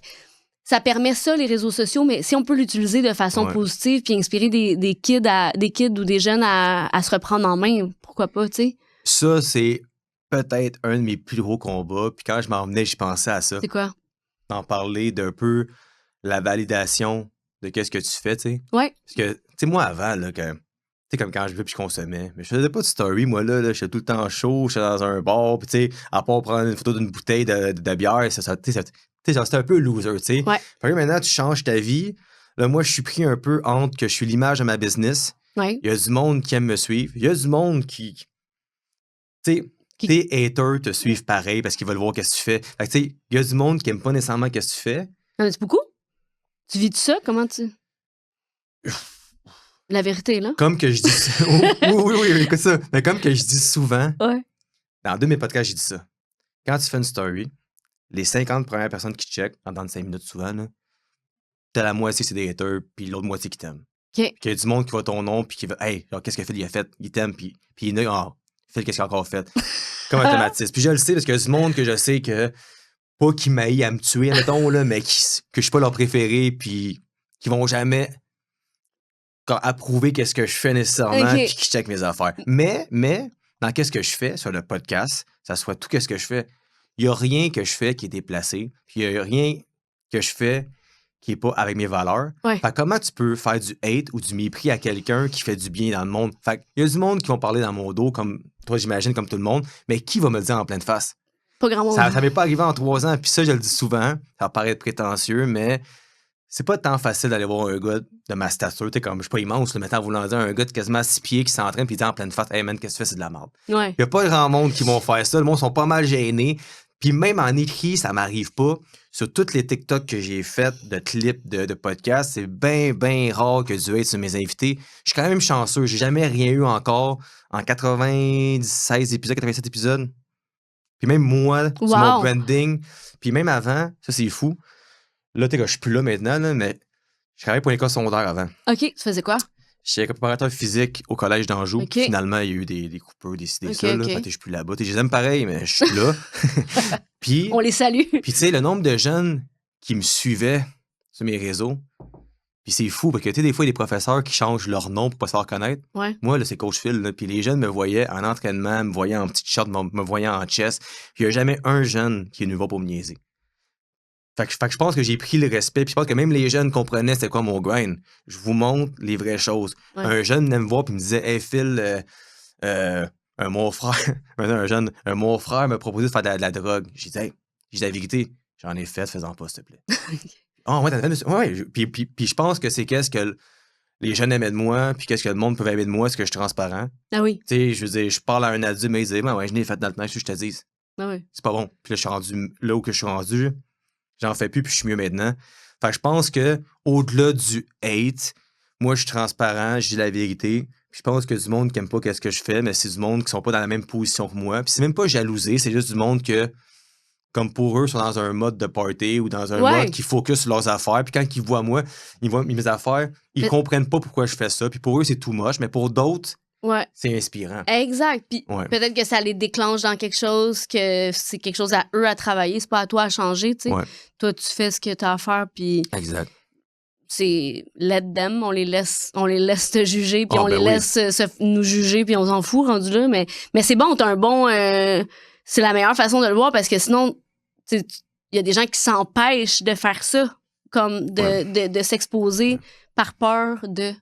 ça permet ça, les réseaux sociaux, mais si on peut l'utiliser de façon Ouais. positive puis inspirer des kids ou des jeunes à se reprendre en main, pourquoi pas, tu sais? Ça, c'est peut-être un de mes plus gros combats. Puis quand je m'en venais, j'y pensais à ça. C'est quoi? D'en parler d'un peu la validation de qu'est-ce que tu fais, tu sais. Ouais. Parce que, tu sais, moi, avant, là, tu sais, comme quand je veux puis je consommais, mais je faisais pas de story, moi, là j'étais tout le temps chaud, j'étais dans un bar, puis tu sais, à part prendre une photo d'une bouteille de bière, tu sais, genre, c'était un peu loser, tu sais. Ouais. Fait que maintenant, tu changes ta vie. Là, moi, je suis pris un peu entre que je suis l'image de ma business. Ouais. Il y a du monde qui aime me suivre. Il y a du monde qui tu sais, tes haters te suivent pareil parce qu'ils veulent voir qu'est-ce que tu fais. Fait que, tu sais, il y a du monde qui aime pas nécessairement qu'est-ce que tu fais. Y en a-tu beaucoup? Tu vis de ça? Comment tu... la vérité, là. Comme que je dis... oui, écoute ça. Mais comme que je dis souvent, Ouais. dans 2 de mes podcasts, j'ai dit ça. Quand tu fais une story, les 50 premières personnes qui checkent, pendant 5 minutes souvent, là, t'as la moitié c'est des haters, puis l'autre moitié qui t'aime. OK. Qu'il y a du monde qui voit ton nom, puis qui va, hey, genre, qu'est-ce que Phil il a fait? Il t'aime, puis il est Phil, qu'est-ce qu'il a encore fait? Comme un automatisme. Puis je le sais, parce qu'il y a du monde que je sais que, pas qui m'aille à me tuer, mettons, là, mais que je suis pas leur préféré, puis qui vont jamais approuver qu'est-ce que je fais nécessairement, puis qui check mes affaires. Mais, dans qu'est-ce que je fais sur le podcast, ça soit tout qu'est-ce que je fais, il y a rien que je fais qui est déplacé, puis il y a rien que je fais qui est pas avec mes valeurs. Ouais. Fait que comment tu peux faire du hate ou du mépris à quelqu'un qui fait du bien dans le monde? Fait que il y a du monde qui vont parler dans mon dos, comme toi, j'imagine, comme tout le monde, mais qui va me le dire en pleine face? Pas grand monde. Ça m'est pas arrivé en 3 ans, puis ça, je le dis souvent, ça paraît être prétentieux, mais c'est pas tant facile d'aller voir un gars de ma stature, tu sais, comme je suis pas immense, le mettant en voulant dire un gars de quasiment 6 pieds qui s'entraîne, puis il dit en pleine face, hey man, qu'est-ce que tu fais, c'est de la merde. Ouais. Il y a pas grand monde qui vont faire ça, le monde sont pas mal gênés. Puis même en écrit, ça m'arrive pas. Sur toutes les TikTok que j'ai faites de clips de podcasts, c'est bien rare que du hate sur mes invités. Je suis quand même chanceux. J'ai jamais rien eu encore en 96 épisodes, 87 épisodes. Puis même moi, sur mon branding. Puis même avant, ça c'est fou. Là, je suis plus là maintenant, là, mais je travaillais pour l'école secondaire avant. OK, tu faisais quoi? J'étais préparateur physique au collège d'Anjou. Okay. Finalement, il y a eu des coupeurs, des ça. Okay. Là. Je suis plus là-bas. Je les aime pareil, mais je suis là. Puis, on les salue. Puis, tu sais, le nombre de jeunes qui me suivaient sur mes réseaux, puis c'est fou, parce que, tu sais, des fois, il y a des professeurs qui changent leur nom pour pas se faire connaître. Ouais. Moi, là, c'est Coach Phil. Là, puis les jeunes me voyaient en entraînement, me voyaient en petite short, me voyaient en chess. Puis il n'y a jamais un jeune qui est venu voir pour me niaiser. Fait que je pense que j'ai pris le respect. Puis je pense que même les jeunes comprenaient c'était quoi mon grind. Je vous montre les vraies choses. Ouais. Un jeune venait me voir et me disait « Hey Phil, mon frère m'a proposé de faire de la drogue. » J'ai dit « Hey, j'ai la vérité. J'en ai fait, fais-en pas, s'il te plaît. » Puis je pense que c'est qu'est-ce que les jeunes aimaient de moi, puis qu'est-ce que le monde pouvait aimer de moi, c'est que je suis transparent. Ah oui. Tu sais, je veux dire, je parle à un adulte, mais il dit « Ouais, je n'ai fait dans le temps, je te dis. » Ah oui. C'est pas bon. Puis là, je suis rendu là où que je suis rendu. J'en fais plus, puis je suis mieux maintenant. Fait que je pense que au-delà du hate, moi, je suis transparent, je dis la vérité. Puis je pense que du monde qui aime pas qu'est-ce que je fais, mais c'est du monde qui sont pas dans la même position que moi. Puis c'est même pas jalousé, c'est juste du monde que, comme pour eux, sont dans un mode de party ou dans un mode qui focus sur leurs affaires. Puis quand ils voient moi, ils voient mes affaires, ils comprennent pas pourquoi je fais ça. Puis pour eux, c'est too much, mais pour d'autres, c'est inspirant. Exact. Puis peut-être que ça les déclenche dans quelque chose, que c'est quelque chose à eux à travailler. C'est pas à toi à changer, tu sais. Toi, tu fais ce que tu as à faire, puis... Exact. C'est let them, on les laisse te juger, puis on les laisse nous juger, puis on s'en fout rendu là. Mais c'est bon, t'as un bon... c'est la meilleure façon de le voir, parce que sinon, il y a des gens qui s'empêchent de faire ça, comme de s'exposer par peur de...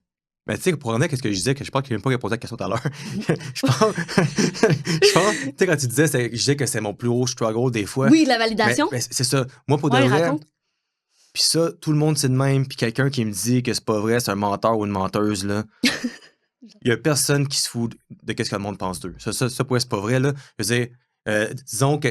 Mais tu sais, pour revenir à ce que je disais, que je pense qu'il n'a même pas répondu à la question tout à l'heure. je pense, tu sais, quand tu disais, je disais que c'est mon plus gros struggle des fois. Oui, la validation. Mais c'est ça. Moi, pour de vrai, puis ça, tout le monde c'est de même, puis quelqu'un qui me dit que c'est pas vrai, c'est un menteur ou une menteuse, là. Il y a personne qui se fout de qu'est-ce que le monde pense d'eux. Ça pour c'est pas vrai, là. Je veux dire, disons que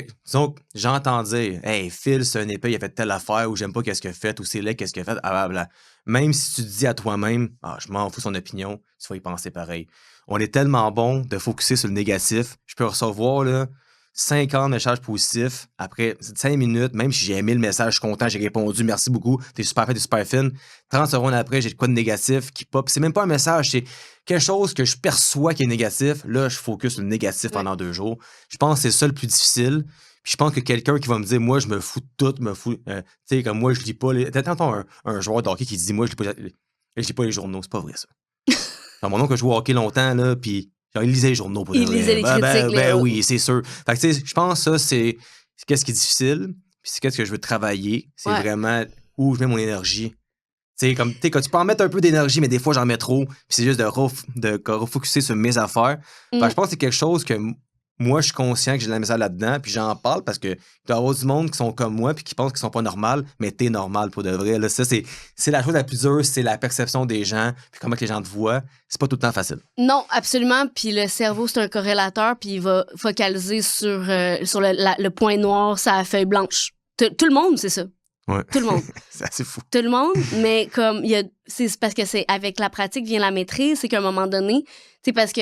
j'entends dire « Hey, Phil, c'est un épée, il a fait telle affaire, ou j'aime pas qu'est-ce qu'il a fait, ou c'est laid, qu'est-ce qu'il a fait, blablabla. » Même si tu te dis à toi-même « Ah, je m'en fous son opinion », tu vas y penser pareil. On est tellement bon de focusser sur le négatif. Je peux recevoir, là, 50 messages positifs après 5 minutes, même si j'ai aimé le message, je suis content, j'ai répondu, merci beaucoup, t'es super fait, t'es super fine. 30 secondes après, j'ai de quoi de négatif qui pop. C'est même pas un message, c'est quelque chose que je perçois qui est négatif. Là, je focus sur le négatif pendant 2 jours. Je pense que c'est ça le plus difficile. Puis je pense que quelqu'un qui va me dire, moi, je me fous de tout, tu sais, comme moi, je lis pas les... T'entends un joueur de hockey qui dit, moi, je lis pas les journaux. C'est pas vrai, ça. Dans mon oncle, je joue au hockey longtemps, là, puis genre, il lisait les journaux. Pour il lisait les critiques. Oui, c'est sûr. Fait que, tu sais, je pense que ça, c'est qu'est-ce qui est difficile, puis c'est qu'est-ce que je veux travailler. C'est vraiment où je mets mon énergie. Tu sais, comme, quand tu peux en mettre un peu d'énergie, mais des fois, j'en mets trop, puis c'est juste de refocuser sur mes affaires. Fait que je pense que c'est quelque chose que moi, je suis conscient que j'ai de la misère là-dedans, puis j'en parle parce que il doit y avoir du monde qui sont comme moi, puis qui pensent qu'ils sont pas normaux, mais t'es normal pour de vrai. Là, ça, c'est la chose la plus dure, c'est la perception des gens, puis comment que les gens te voient. C'est pas tout le temps facile. Non, absolument. Puis le cerveau, c'est un corrélateur, puis il va focaliser sur le point noir, sa feuille blanche. Tout le monde, c'est ça. Ouais. Tout le monde. C'est assez fou. Tout le monde, mais comme c'est parce que c'est avec la pratique vient la maîtrise, c'est qu'à un moment donné, c'est parce que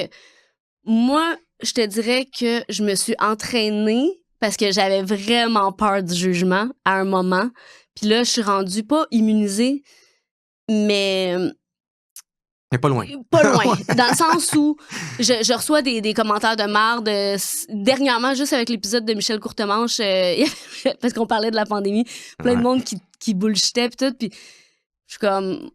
moi, je te dirais que je me suis entraînée parce que j'avais vraiment peur du jugement à un moment. Puis là, je suis rendue pas immunisée, mais pas loin. Pas loin. Dans le sens où je reçois des commentaires de marde. Dernièrement, juste avec l'épisode de Michel Courtemanche, parce qu'on parlait de la pandémie, plein de monde qui bullshitait pis tout. Puis je suis comme,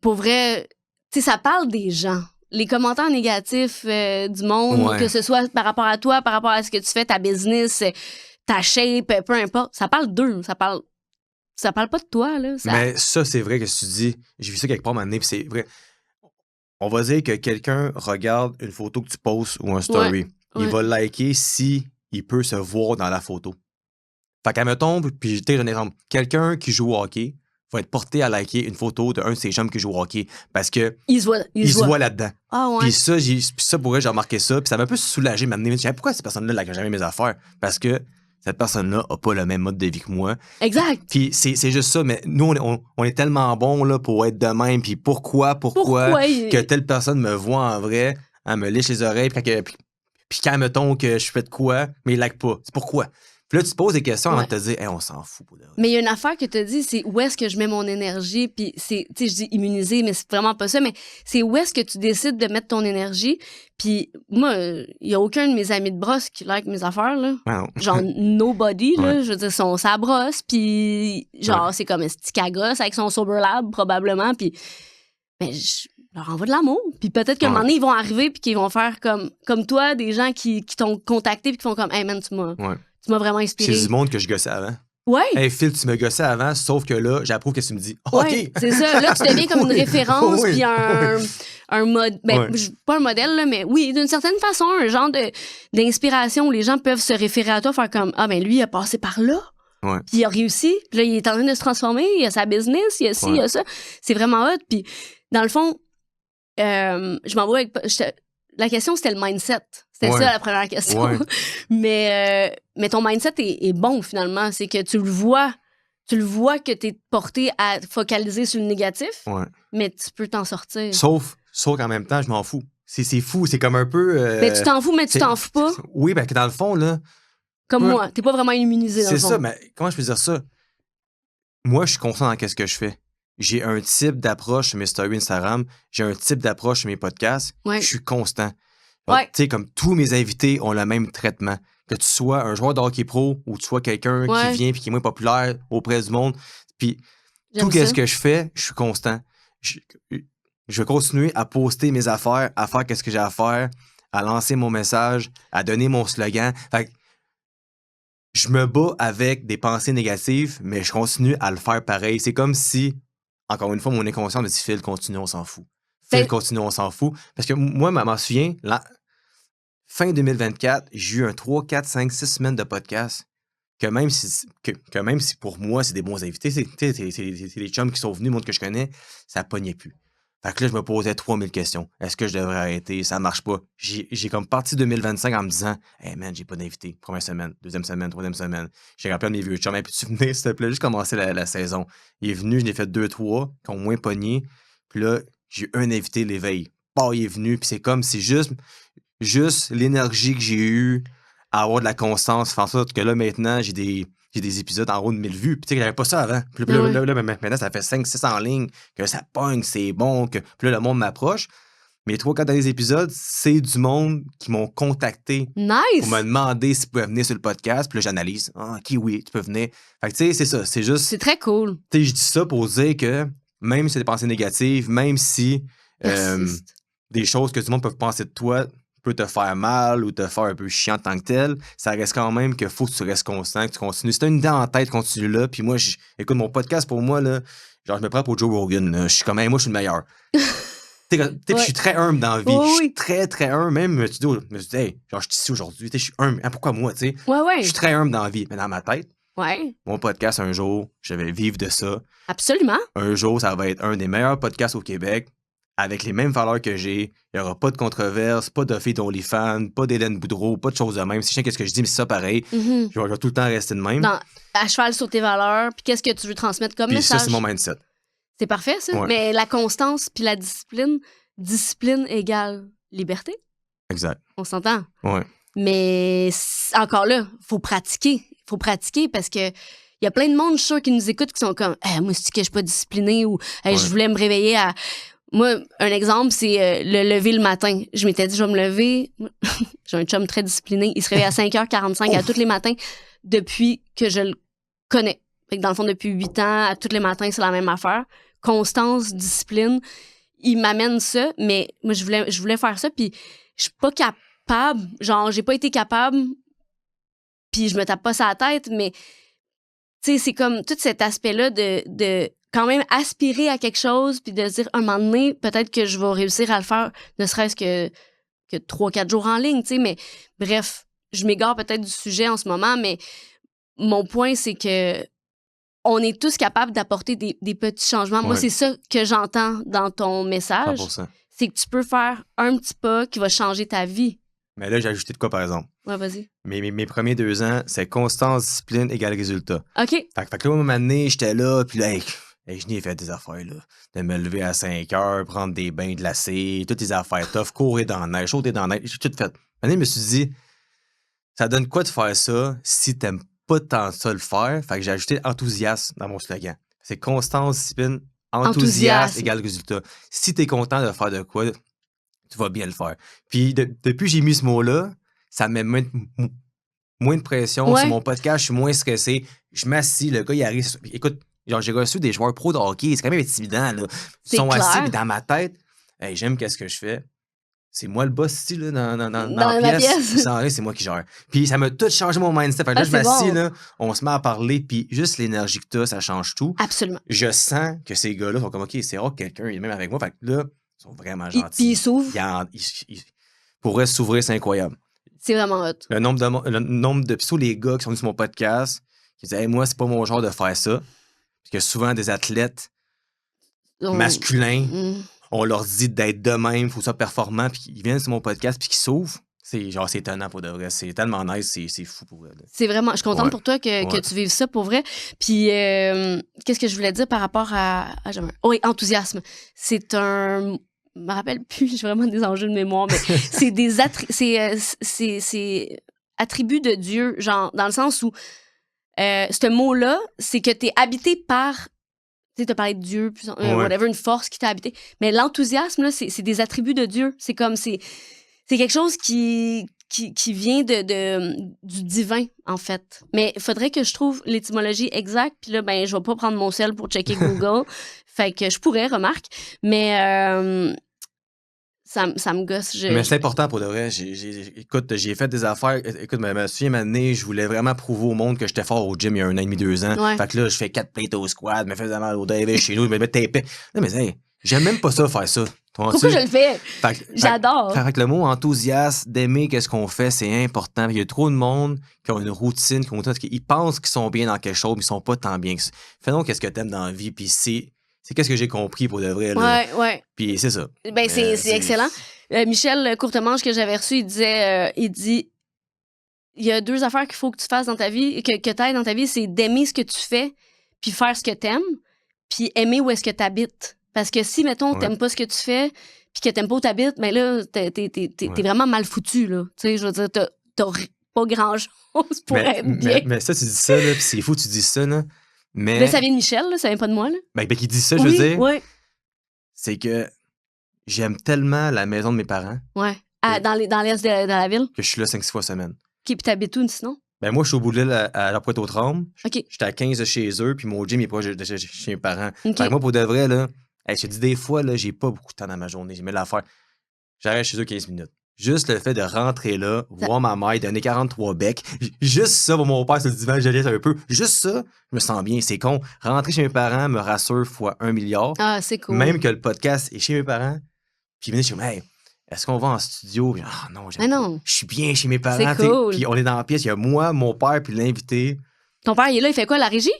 pour vrai, tu sais, ça parle des gens. Les commentaires négatifs du monde, que ce soit par rapport à toi, par rapport à ce que tu fais, ta business, ta shape, peu importe, ça parle d'eux. Ça parle pas de toi, là. Mais ça, c'est vrai que si tu dis, j'ai vu ça quelque part maintenant, puis c'est vrai. On va dire que quelqu'un regarde une photo que tu postes ou un story. Il va liker si il peut se voir dans la photo. Fait qu'admettons, puis je te donne un exemple. Quelqu'un qui joue au hockey va être porté à liker une photo d'un de ses chums qui joue au hockey parce que il se voit là-dedans. Ah ouais. Puis ça, pour vrai, j'ai remarqué ça. Puis ça m'a un peu soulagé, m'amener. Pourquoi cette personne-là like jamais mes affaires? Parce que cette personne-là n'a pas le même mode de vie que moi. Exact. Puis c'est juste ça, mais nous, on est tellement bons là, pour être de même. Puis pourquoi que telle personne me voit en vrai, elle me liche les oreilles, puis quand, mettons, que je fais de quoi, mais il like pas. C'est pourquoi? Puis là, tu te poses des questions avant de te dire, hey, on s'en fout. Mais il y a une affaire que tu as dit, c'est où est-ce que je mets mon énergie, puis c'est, tu sais, je dis immuniser, mais c'est vraiment pas ça, mais c'est où est-ce que tu décides de mettre ton énergie. Puis moi, il y a aucun de mes amis de brosse qui like mes affaires, là. Ah genre, nobody, là. Je veux dire, sont sa brosse, puis genre, c'est comme un stick gosse avec son Sober Lab, probablement, puis ben, je leur envoie de l'amour. Puis peut-être qu'à un moment donné, ils vont arriver, puis qu'ils vont faire comme toi, des gens qui t'ont contacté, puis qui font comme, hey man, tu m'as vraiment inspiré. C'est du monde que je gossais avant. Ouais. Hey Phil, tu me gossais avant, sauf que là, j'approuve que tu me dis. Oh, ouais, OK. C'est ça. Là, tu deviens comme une référence, puis un mode. Ben, pas un modèle, là, mais oui, d'une certaine façon, un genre d'inspiration où les gens peuvent se référer à toi, faire comme, ah, ben lui, il a passé par là. Ouais. Puis il a réussi. Puis là, il est en train de se transformer. Il a sa business, il y a ci, il y a ça. C'est vraiment hot. Puis dans le fond, je m'en vais avec. La question, c'était le mindset. C'était ça la première question. Ouais. Mais ton mindset est bon, finalement. C'est que tu le vois que tu es porté à focaliser sur le négatif, mais tu peux t'en sortir. Sauf qu'en même temps, je m'en fous. C'est fou. C'est comme un peu... Mais tu t'en fous, mais tu t'en fous pas. Oui, ben que dans le fond, là... Comme moi, t'es pas vraiment immunisé dans le fond. C'est ça, mais comment je peux dire ça? Moi, je suis conscient dans ce que je fais. J'ai un type d'approche sur mes stories Instagram. J'ai un type d'approche sur mes podcasts. Je suis constant. Tu sais, comme tous mes invités ont le même traitement. Que tu sois un joueur de hockey pro ou tu sois quelqu'un qui vient et qui est moins populaire auprès du monde. Puis tout ce que je fais, je suis constant. Je vais continuer à poster mes affaires, à faire ce que j'ai à faire, à lancer mon message, à donner mon slogan. Fait que je me bats avec des pensées négatives, mais je continue à le faire pareil. C'est comme si, encore une fois, mon inconscient me dit « Phil, continue, on s'en fout. » Phil, continue, on s'en fout. Parce que moi, je m'en souviens, fin 2024, j'ai eu un 3, 4, 5, 6 semaines de podcast que même si pour moi, c'est des bons invités, c'est des chums qui sont venus, monde que je connais, ça pognait plus. Fait que là, je me posais 3000 questions. Est-ce que je devrais arrêter? Ça marche pas. J'ai comme parti 2025 en me disant « Hey man, j'ai pas d'invité. Première semaine, deuxième semaine, troisième semaine. » J'ai rappelé à mes vieux chums. Hey, peux-tu venir, s'il te plaît? Juste commencer la saison. Il est venu, je l'ai fait 2-3 qui ont moins pogné. Puis là, j'ai eu un invité l'éveil. Il est venu, puis c'est comme si juste l'énergie que j'ai eue à avoir de la constance fait en sorte que là, maintenant, j'ai des épisodes en haut de 1000 vues. Puis tu sais, j'avais pas ça avant. Puis là, maintenant, ça fait 5-6 en ligne, que ça pogne, c'est bon, que puis là, le monde m'approche. Mais 3-4 derniers épisodes, c'est du monde qui m'ont contacté pour me demander s'ils pouvaient venir sur le podcast. Puis là, j'analyse. Ah, OK, oui, tu peux venir. Fait que tu sais, c'est ça. C'est juste... C'est très cool. Tu sais, je dis ça pour dire que même si c'est des pensées négatives, même si des choses que tout le monde peut penser de toi peut te faire mal ou te faire un peu chiant en tant que tel, ça reste quand même qu'il faut que tu restes constant, que tu continues. Si t'as une idée en tête, continue là. Puis moi, écoute, mon podcast, pour moi, là, genre, je me prends pour Joe Rogan. Là. Je suis comme, hey, moi, je suis le meilleur. Je suis très humble dans la vie. Je suis très, très humble. Même, je me dis, hey, genre, je suis ici aujourd'hui. Je suis humble. Hein, pourquoi moi, tu sais? Je suis très humble dans la vie. Mais dans ma tête, mon podcast, un jour, je vais vivre de ça. Absolument. Un jour, ça va être un des meilleurs podcasts au Québec. avec les mêmes valeurs que j'ai. Il n'y aura pas de controverse, pas de filles d'OnlyFans, pas d'Hélène Boudreau, pas de choses de même. Si je sais qu'est-ce que je dis, mais c'est ça pareil. Je vais tout le temps rester de même. À cheval sur tes valeurs, puis qu'est-ce que tu veux transmettre comme Puis message? ça, c'est mon mindset. C'est parfait, ça. Ouais. Mais la constance puis la discipline égale liberté. Exact. On s'entend? Ouais. Mais encore là, faut pratiquer. Faut pratiquer parce que il y a plein de monde, je suis sûre, qui nous écoutent qui sont comme moi, c'est que je suis pas disciplinée ou je voulais me réveiller à. Moi, un exemple, c'est le lever le matin. Je m'étais dit, je vais me lever. J'ai un chum très discipliné. Il se réveille à 5h45 à tous les matins depuis que je le connais. Fait que dans le fond, depuis 8 ans, à tous les matins, c'est la même affaire. Constance, discipline. Il m'amène ça, mais moi, je voulais faire ça, puis je suis pas capable. Genre, j'ai pas été capable, puis je me tape pas sur la tête, mais tu sais, c'est comme tout cet aspect-là de quand même aspirer à quelque chose, puis de se dire, un moment donné, peut-être que je vais réussir à le faire, ne serait-ce que 3-4 jours en ligne, tu sais, mais bref, je m'égare peut-être du sujet en ce moment, mais mon point, c'est que on est tous capables d'apporter des petits changements. Moi, c'est ça que j'entends dans ton message. 100%. C'est que tu peux faire un petit pas qui va changer ta vie. Mais là, j'ai ajouté de quoi, par exemple? Ouais, vas-y. Mes premiers 2 ans, c'est constance, discipline égale résultat. OK. Fait que là, à un moment donné, j'étais là, puis là, je n'ai fait des affaires, là. De me lever à 5 heures, prendre des bains glacés, toutes les affaires tough, courir dans la neige, sauter dans la neige, j'ai tout fait. Un moment donné, je me suis dit, ça donne quoi de faire ça si t'aimes pas tant ça le faire? Fait que j'ai ajouté enthousiasme dans mon slogan. C'est constance, discipline, enthousiasme égale résultat. Si t'es content de faire de quoi, tu vas bien le faire. Puis depuis que j'ai mis ce mot-là, ça me met moins de pression sur mon podcast, je suis moins stressé. Je m'assis, le gars, il arrive. Écoute, genre, j'ai reçu des joueurs pro de hockey, c'est quand même intimidant, là. Ils sont assis, mais dans ma tête, j'aime qu'est-ce que je fais. C'est moi le boss ici, là, dans la pièce. C'est moi qui gère. Puis ça m'a tout changé mon mindset. Fait que là, je m'assis, là, on se met à parler, puis juste l'énergie que t'as, ça change tout. Absolument. Je sens que ces gars-là sont comme, OK, c'est rare que quelqu'un est même avec moi. Fait que là, ils sont vraiment gentils. Puis ils s'ouvrent. Ils pourraient s'ouvrir, c'est incroyable. C'est vraiment hot. Le nombre de surtout les gars qui sont venus sur mon podcast, qui disaient, moi, c'est pas mon genre de faire ça. Parce que souvent, des athlètes masculins, on leur dit d'être de même, il faut ça performant, puis ils viennent sur mon podcast, puis qu'ils s'ouvrent. C'est étonnant pour de vrai. C'est tellement nice, c'est fou pour vrai. C'est vraiment. Je suis contente pour toi que tu vives ça pour vrai. Puis, qu'est-ce que je voulais dire par rapport à oui, enthousiasme. C'est un. Je me rappelle plus, j'ai vraiment des enjeux de mémoire, mais c'est des attributs de Dieu, genre, dans le sens où ce mot-là, c'est que t'es habité par. Tu sais, t'as parlé de Dieu, whatever, une force qui t'a habité. Mais l'enthousiasme, là, c'est des attributs de Dieu. C'est comme, c'est quelque chose qui vient du divin, en fait. Mais il faudrait que je trouve l'étymologie exacte. Puis là, ben, je vais pas prendre mon sel pour checker Google. Fait que je pourrais, remarque. Mais ça me gosse. Mais c'est important pour de vrai. Écoute, j'ai fait des affaires. Écoute, je me souviens, une année, je voulais vraiment prouver au monde que j'étais fort au gym il y a 1 an et demi, 2 ans. Ouais. Fait que là, je fais 4 plates au squat, me fais mal au David chez nous, je me mets tapé. Non, mais hey, j'aime même pas ça, faire ça. Pourquoi je le fais? J'adore. Fait que le mot enthousiasme, d'aimer qu'est-ce qu'on fait, c'est important. Il y a trop de monde qui ont une routine, qui pensent qu'ils sont bien dans quelque chose, mais ils sont pas tant bien que ça. Fais donc qu'est-ce que t'aimes dans la vie, puis c'est qu'est-ce que j'ai compris pour de vrai. Là. Ouais. Puis c'est ça. Ben, c'est excellent. Michel Courtemanche, que j'avais reçu, il dit, il y a 2 affaires qu'il faut que tu fasses dans ta vie, que tu ailles dans ta vie, c'est d'aimer ce que tu fais, puis faire ce que t'aimes, puis aimer où est-ce que t'habites. Parce que si, mettons, t'aimes pas ce que tu fais, puis que t'aimes pas où t'habites, ben là, t'es vraiment mal foutu, là. Tu sais, je veux dire, t'as pas grand-chose pour être bien. Mais ça, tu dis ça, là, puis c'est fou, tu dis ça, là. Mais là, ça vient de Michel, là, ça vient pas de moi, là. Ben qui dit ça, je veux dire. Oui. C'est que j'aime tellement la maison de mes parents. Ouais. Dans l'est de la ville. Que je suis là 5-6 fois semaine. OK, puis t'habites où, sinon? Ben moi, je suis au bout de l'île à la Pointe-aux-Trembles. OK. J'étais à 15 de chez eux, puis mon gym est proche de chez mes parents. Okay. Fait que moi, pour de vrai, là, je te dis des fois, là, j'ai pas beaucoup de temps dans ma journée. J'ai mis l'affaire. J'arrête chez eux 15 minutes. Juste le fait de rentrer là, voir ma mère, donner 43 becs, juste ça, pour mon père sur le divan, je laisse un peu. Juste ça, je me sens bien. C'est con. Rentrer chez mes parents me rassure fois 1 milliard. Ah, c'est cool. Même que le podcast est chez mes parents. Puis je suis comme, hey, est-ce qu'on va en studio? Puis, non, je suis bien chez mes parents. C'est cool. Puis on est dans la pièce, il y a moi, mon père, puis l'invité. Ton père, il est là, il fait quoi, la régie?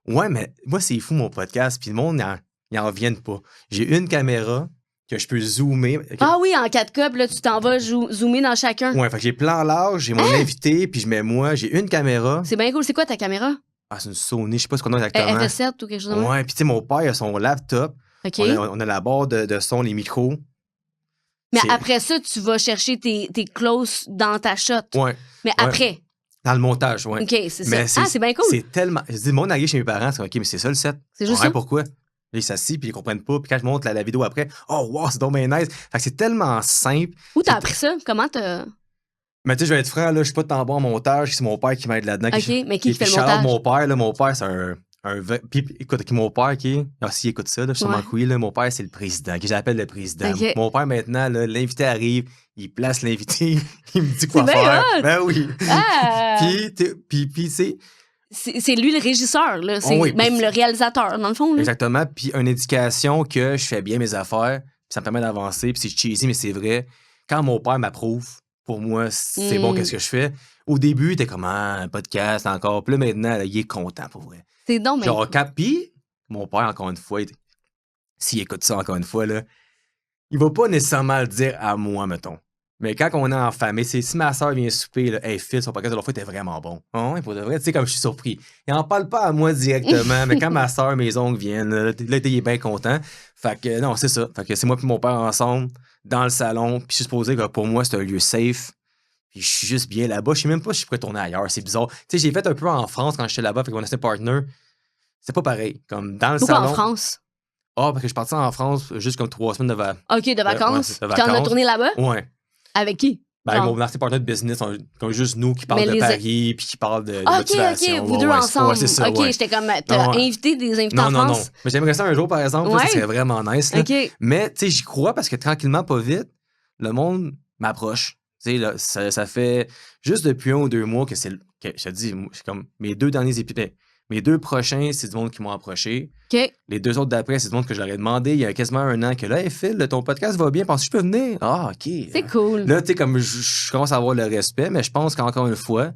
Ouais, mais moi, c'est fou mon podcast, puis le monde, ils en viennent pas. J'ai une caméra, que je peux zoomer. Ah oui, en 4K, là, tu t'en vas zoomer dans chacun. Ouais, fait que j'ai plan large, j'ai mon invité, puis je mets moi, j'ai une caméra. C'est bien cool. C'est quoi ta caméra? Ah, c'est une Sony, je sais pas ce qu'on a exactement. FS7 ou quelque chose de même? Ouais, puis tu sais, mon père, il a son laptop. OK. On a la barre de son, les micros. Mais après ça, tu vas chercher tes close dans ta shot. Ouais. Mais après. Dans le montage, ouais. OK, c'est ça. C'est bien cool. C'est tellement. Je dis, mon arrivé chez mes parents, c'est OK, mais c'est ça le set. C'est juste ça. Pourquoi? Là, ils s'assient, puis ils comprennent pas. Puis quand je montre la vidéo après, oh, wow, c'est donc bien nice. Fait que c'est tellement simple. Où t'as appris ça? Comment t'as. Mais tu sais, je vais être franc, là, je suis pas tant bon en montage, c'est mon père qui m'aide là-dedans. OK, mais qui fait le montage? Mon père, c'est un puis écoute, mon père s'il écoute ça, là, je suis sûrement couillé, là, mon père, c'est le président, que j'appelle le président. Okay. Mon père, maintenant, là, l'invité arrive, il place l'invité, il me dit quoi c'est faire. Hot. Ben oui. Ah. puis tu sais. C'est lui le régisseur, là. C'est même le réalisateur, dans le fond. Là. Exactement. Puis une indication que je fais bien mes affaires, puis ça me permet d'avancer, puis c'est cheesy, mais c'est vrai. Quand mon père m'approuve, pour moi, c'est bon, qu'est-ce que je fais. Au début, t'es comme, un podcast encore. Puis là, maintenant, là, il est content, pour vrai. C'est donc, mais. Genre, puis mon père, encore une fois, s'il écoute ça encore une fois, là, il va pas nécessairement le dire à moi, mettons. Mais quand on est en famille, c'est si ma soeur vient souper, là, hey, Phil, son podcast de l'autre fois était vraiment bon. Oh, ouais, pour de vrai, tu sais, comme je suis surpris. Il en parle pas à moi directement, mais quand ma soeur, mes oncles viennent, là, il est bien content. Fait que, non, c'est ça. Fait que c'est moi et mon père ensemble, dans le salon, puis je suis supposé que pour moi, c'est un lieu safe. Puis je suis juste bien là-bas. Je sais même pas si je pourrais tourner ailleurs. C'est bizarre. Tu sais, j'ai fait un peu en France quand j'étais là-bas avec mon assistant partner. C'est pas pareil. Comme dans le Pourquoi salon. en France? Ah, parce que je suis parti en France juste comme 3 semaines de vacances. OK, de vacances. Puis t'en as tourné là-bas? Ouais. Avec qui? Ben, avec mon assistant partner de business, comme juste nous qui parlent de Paris puis qui parlent de motivation. OK, vous deux ensemble. Ouais, c'est ça, OK, j'étais comme, t'as invité des invités en France? Non. Mais j'aimerais ça un jour, par exemple. Ça serait vraiment nice. Là. Okay. Mais, tu sais, j'y crois parce que tranquillement, pas vite, le monde m'approche. Tu sais, là, ça fait juste depuis 1 ou 2 mois que je te dis, c'est comme mes 2 derniers épisodes. Mes 2 prochains, c'est du monde qui m'ont approché. OK. Les 2 autres d'après, c'est du monde que je leur ai demandé il y a quasiment 1 an que là, hey Phil, ton podcast va bien, penses-tu que je peux venir? Ah, OK. C'est cool. Là, tu sais, comme je commence à avoir le respect, mais je pense qu'encore une fois,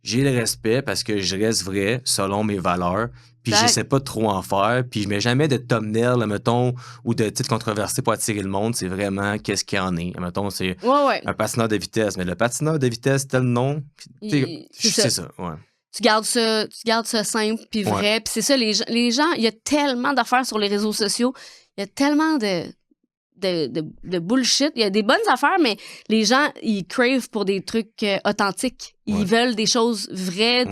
j'ai le respect parce que je reste vrai selon mes valeurs. Puis j'essaie pas de trop en faire. Puis je mets jamais de thumbnail, mettons, ou de titre controversé pour attirer le monde. C'est vraiment qu'est-ce qu'il y en est. Mettons, c'est un patineur de vitesse. Mais le patineur de vitesse, tel nom, c'est ça. Ouais. Tu gardes ça simple puis vrai. Puis c'est ça, les gens, il y a tellement d'affaires sur les réseaux sociaux. Il y a tellement de bullshit. Il y a des bonnes affaires, mais les gens, ils crave pour des trucs authentiques. Ils veulent des choses vraies.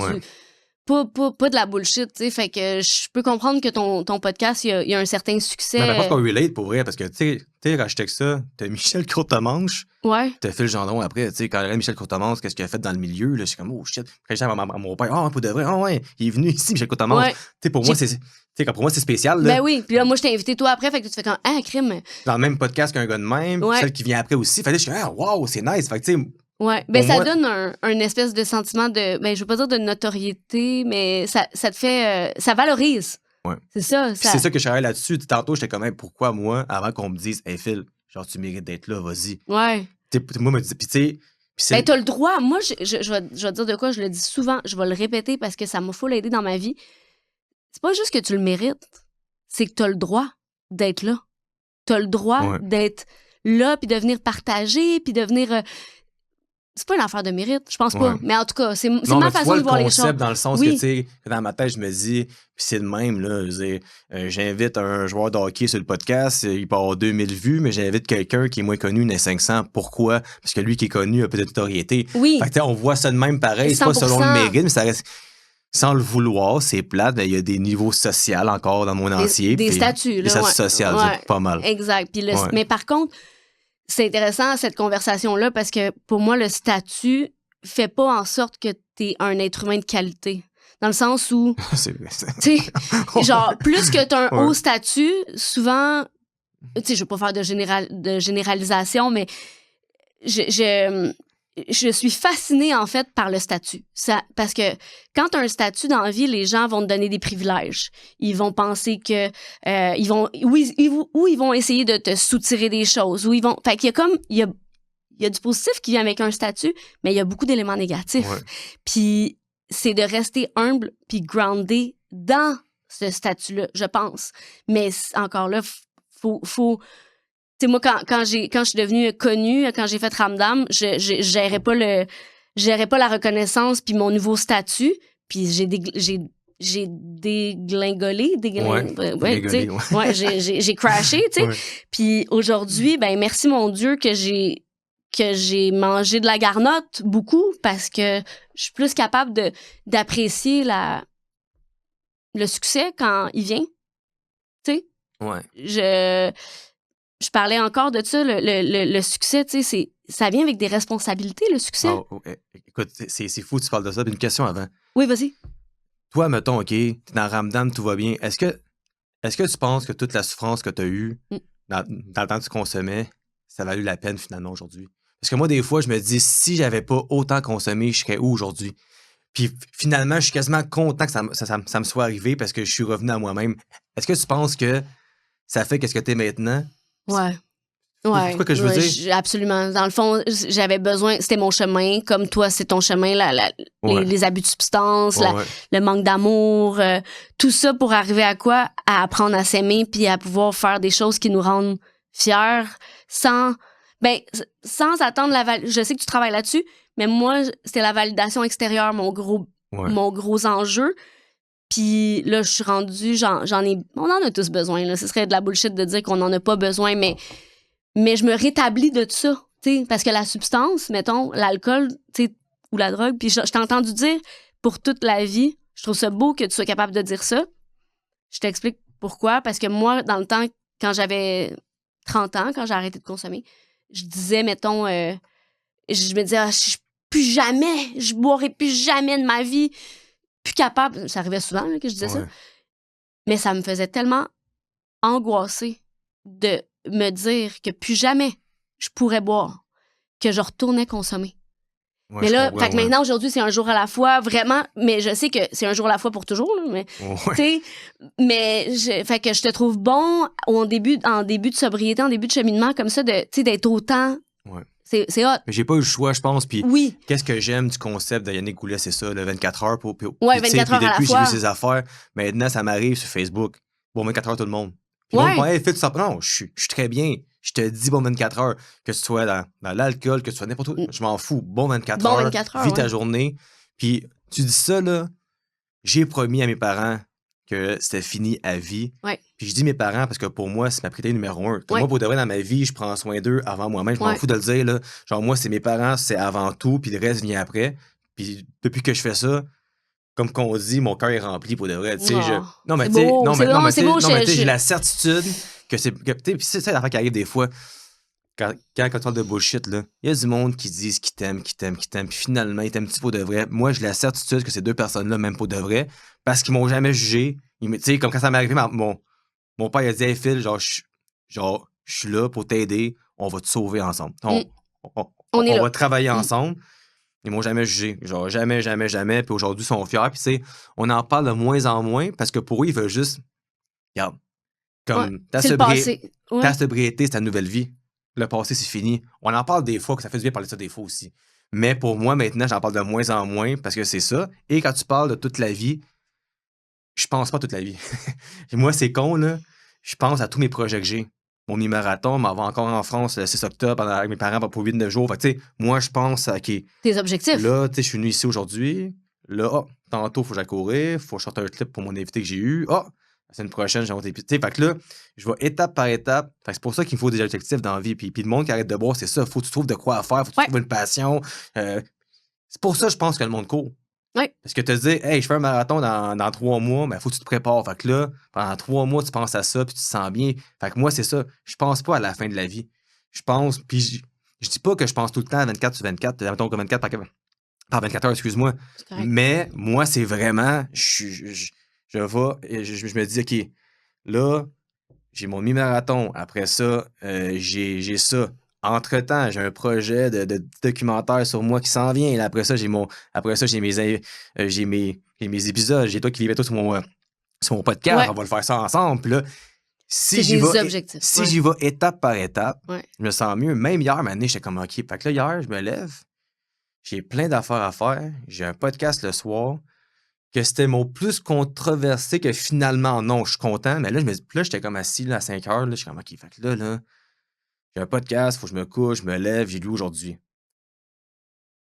Pas de la bullshit, tu sais. Fait que je peux comprendre que ton podcast, il y a un certain succès. Mais je pense qu'on relate pour vrai, parce que, tu sais, quand je texte ça, t'as Michel Courtemanche. Ouais. T'as Phil Gendron après, tu sais, quand Michel Courtemanche, qu'est-ce qu'il a fait dans le milieu, là, je suis comme, oh shit. Quand j'ai à mon père, pour de vrai, il est venu ici, Michel Courtemanche. Tu sais, pour moi, c'est spécial, là. Ben oui, puis là, moi, je t'ai invité toi après, fait que tu fais comme, crime. Dans le même podcast qu'un gars de même, celle qui vient après aussi. Fait que je suis, wow, c'est nice. Fait que, tu sais, ouais, ben ça donne un espèce de sentiment de, ben je veux pas dire de notoriété, mais ça te fait, ça valorise. Ouais. C'est ça. C'est ça que je travaille là-dessus. Tantôt, j'étais comme, pourquoi moi, avant qu'on me dise, hey Phil, genre tu mérites d'être là, vas-y. Ouais. Moi, me dis, puis tu sais. Ben t'as le droit. Moi, je vais te dire de quoi, je le dis souvent, je vais le répéter parce que ça m'a full aidé dans ma vie. C'est pas juste que tu le mérites, c'est que t'as le droit d'être là. T'as le droit d'être là, puis de venir partager, puis de venir. C'est pas une affaire de mérite, je pense pas. Mais en tout cas, c'est ma façon de voir les choses. Dans le sens que, tu sais, dans ma tête, je me dis, puis c'est le même, là. J'invite un joueur de hockey sur le podcast, il peut avoir 2000 vues, mais j'invite quelqu'un qui est moins connu, il en a 500. Pourquoi? Parce que lui qui est connu a peut-être de notoriété. Oui. Fait que, on voit ça de même pareil. 100%. C'est pas selon le mérite, mais ça reste. Sans le vouloir, c'est plate, mais il y a des niveaux sociaux encore dans mon entier. Des statuts, là. Des statuts sociaux, c'est pas mal. Exact. Puis mais par contre, c'est intéressant cette conversation-là parce que pour moi, le statut fait pas en sorte que t'es un être humain de qualité. Dans le sens où, tu sais, genre, plus que t'as un haut statut, souvent, tu sais, je veux pas faire de généralisation, mais je suis fascinée, en fait, par le statut. Parce que quand tu as un statut dans la vie, les gens vont te donner des privilèges. Ils vont penser que... ils vont essayer de te soutirer des choses. Fait qu'il y a comme... Il y a du positif qui vient avec un statut, mais il y a beaucoup d'éléments négatifs. Ouais. Puis c'est de rester humble puis groundé dans ce statut-là, je pense. Mais encore là, faut sais, moi, quand je suis devenue connue, quand j'ai fait Ramdam, je gérais pas la reconnaissance puis mon nouveau statut, puis j'ai déglingolé, Déglingué, tu sais, ouais. j'ai crashé, tu sais. Ouais. Puis aujourd'hui, ben merci mon Dieu que j'ai mangé de la garnotte beaucoup parce que je suis plus capable d'apprécier le succès quand il vient, tu sais. Ouais. Je parlais encore de ça, le succès, tu sais, ça vient avec des responsabilités, le succès. Écoute, c'est fou que tu parles de ça. Puis une question avant. Oui, vas-y. Toi, mettons, OK, t'es dans Ramdam, tout va bien. Est-ce que tu penses que toute la souffrance que tu as eue dans le temps que tu consommais, ça a valu la peine finalement aujourd'hui? Parce que moi, des fois, je me dis, si j'avais pas autant consommé, je serais où aujourd'hui? Puis finalement, je suis quasiment content que ça me soit arrivé parce que je suis revenu à moi-même. Est-ce que tu penses que ça fait qu'est-ce que t'es maintenant? Ouais. C'est quoi que je veux dire? Absolument. Dans le fond, j'avais besoin, c'était mon chemin, comme toi, c'est ton chemin, les abus de substance, le manque d'amour, tout ça pour arriver à quoi? À apprendre à s'aimer puis à pouvoir faire des choses qui nous rendent fiers sans attendre je sais que tu travailles là-dessus, mais moi, c'était la validation extérieure, mon gros enjeu. Puis là, je suis rendue, on en a tous besoin, là. Ce serait de la bullshit de dire qu'on n'en a pas besoin, mais je me rétablis de ça, tu sais, parce que la substance, mettons, l'alcool, tu sais, ou la drogue, puis je t'ai entendu dire pour toute la vie, je trouve ça beau que tu sois capable de dire ça. Je t'explique pourquoi, parce que moi, dans le temps, quand j'avais 30 ans, quand j'ai arrêté de consommer, je disais, mettons, je me disais, je boirai plus jamais de ma vie, plus capable, ça arrivait souvent là, que je disais ça, mais ça me faisait tellement angoisser de me dire que plus jamais je pourrais boire, que je retournais consommer. Ouais, mais là, fait que maintenant, aujourd'hui, c'est un jour à la fois, vraiment, mais je sais que c'est un jour à la fois pour toujours, là, mais, tu sais, fait que je te trouve bon en début de sobriété, en début de cheminement, comme ça, d'être autant... Ouais. C'est hot. Mais j'ai pas eu le choix, je pense. Puis oui. Qu'est-ce que j'aime du concept de Yannick Goulet, c'est ça, le 24 heures pour 24 heures à la depuis, fois. j'ai vu ses affaires. Maintenant, ça m'arrive sur Facebook. Bon, 24 heures, tout le monde. Puis le monde, hey, fais tout ça. Non, je suis très bien. Je te dis bon 24 heures, que tu sois dans l'alcool, que tu sois n'importe où. Je m'en fous. Bon 24 heures. 24 heures, vis ta journée. Puis tu dis ça, là, j'ai promis à mes parents que c'était fini à vie. Ouais. Puis je dis mes parents parce que pour moi, c'est ma priorité numéro 1. Moi, pour de vrai, dans ma vie, je prends soin d'eux avant moi-même. Je m'en fous de le dire, là. Genre, moi, c'est mes parents, c'est avant tout, puis le reste vient après. Puis depuis que je fais ça, comme qu'on dit, mon cœur est rempli pour de vrai. Tu sais, non, mais tu sais, j'ai la certitude que c'est. Tu sais, puis c'est ça l'affaire qui arrive des fois. Quand tu parles de bullshit, là, il y a du monde qui disent qu'ils t'aiment, puis finalement, ils t'aiment-tu pour de vrai? Moi, j'ai la certitude que ces deux personnes-là m'aiment pour de vrai, parce qu'ils m'ont jamais jugé. Tu sais, comme quand ça m'est arrivé, mon père, il a dit, hey Phil, je suis là pour t'aider, on va te sauver ensemble. On va travailler ensemble. Ils m'ont jamais jugé. Genre, jamais. Puis aujourd'hui, ils sont fiers. Puis, tu sais, on en parle de moins en moins parce que pour eux, ils veulent juste. Regarde. Comme ta sobriété, c'est ta nouvelle vie. Le passé, c'est fini. On en parle des fois, que ça fait du bien de parler de ça des fois aussi. Mais pour moi, maintenant, j'en parle de moins en moins parce que c'est ça. Et quand tu parles de toute la vie, je pense pas à toute la vie. Moi, c'est con, là. Je pense à tous mes projets que j'ai. Mon mi-marathon m'en va encore en France le 6 octobre avec mes parents pour 8-9 jours. Fait que, tu sais, moi, je pense à tes objectifs. Là, tu sais, je suis venu ici aujourd'hui. Là, tantôt, il faut que j'aille courir. Il faut que je sorte un clip pour mon invité que j'ai eu. La semaine prochaine, j'ai monté. Tu sais, fait que là, je vais étape par étape. Fait que c'est pour ça qu'il me faut des objectifs dans la vie. Puis le monde qui arrête de boire, c'est ça. Faut que tu trouves de quoi faire. Faut que tu trouves une passion. C'est pour ça, je pense que le monde court. Oui. Parce que te dire, hey, je fais un marathon dans 3 mois, mais il faut que tu te prépares. Fait que là, pendant 3 mois, tu penses à ça, puis tu te sens bien. Fait que moi, c'est ça. Je pense pas à la fin de la vie. Je pense, puis je dis pas que je pense tout le temps à 24 sur 24, mettons que 24 par 24 heures, excuse-moi. Mais moi, c'est vraiment, je me dis, OK, là, j'ai mon mi-marathon. Après ça, j'ai ça. Entre-temps, j'ai un projet de documentaire sur moi qui s'en vient. Là, après ça, j'ai mes épisodes. J'ai toi qui vivais tout sur mon podcast. On va le faire ça ensemble. Puis là, si j'y vais étape par étape, je me sens mieux. Même hier, maintenant, j'étais comme OK. Fait que là, hier, je me lève. J'ai plein d'affaires à faire. J'ai un podcast le soir. Que c'était mon plus controversé que finalement, non, je suis content. Mais là, j'étais comme assis là, à 5 heures. Là, je suis comme OK. Fait que là, J'ai un podcast, il faut que je me couche, je me lève, j'ai lu aujourd'hui.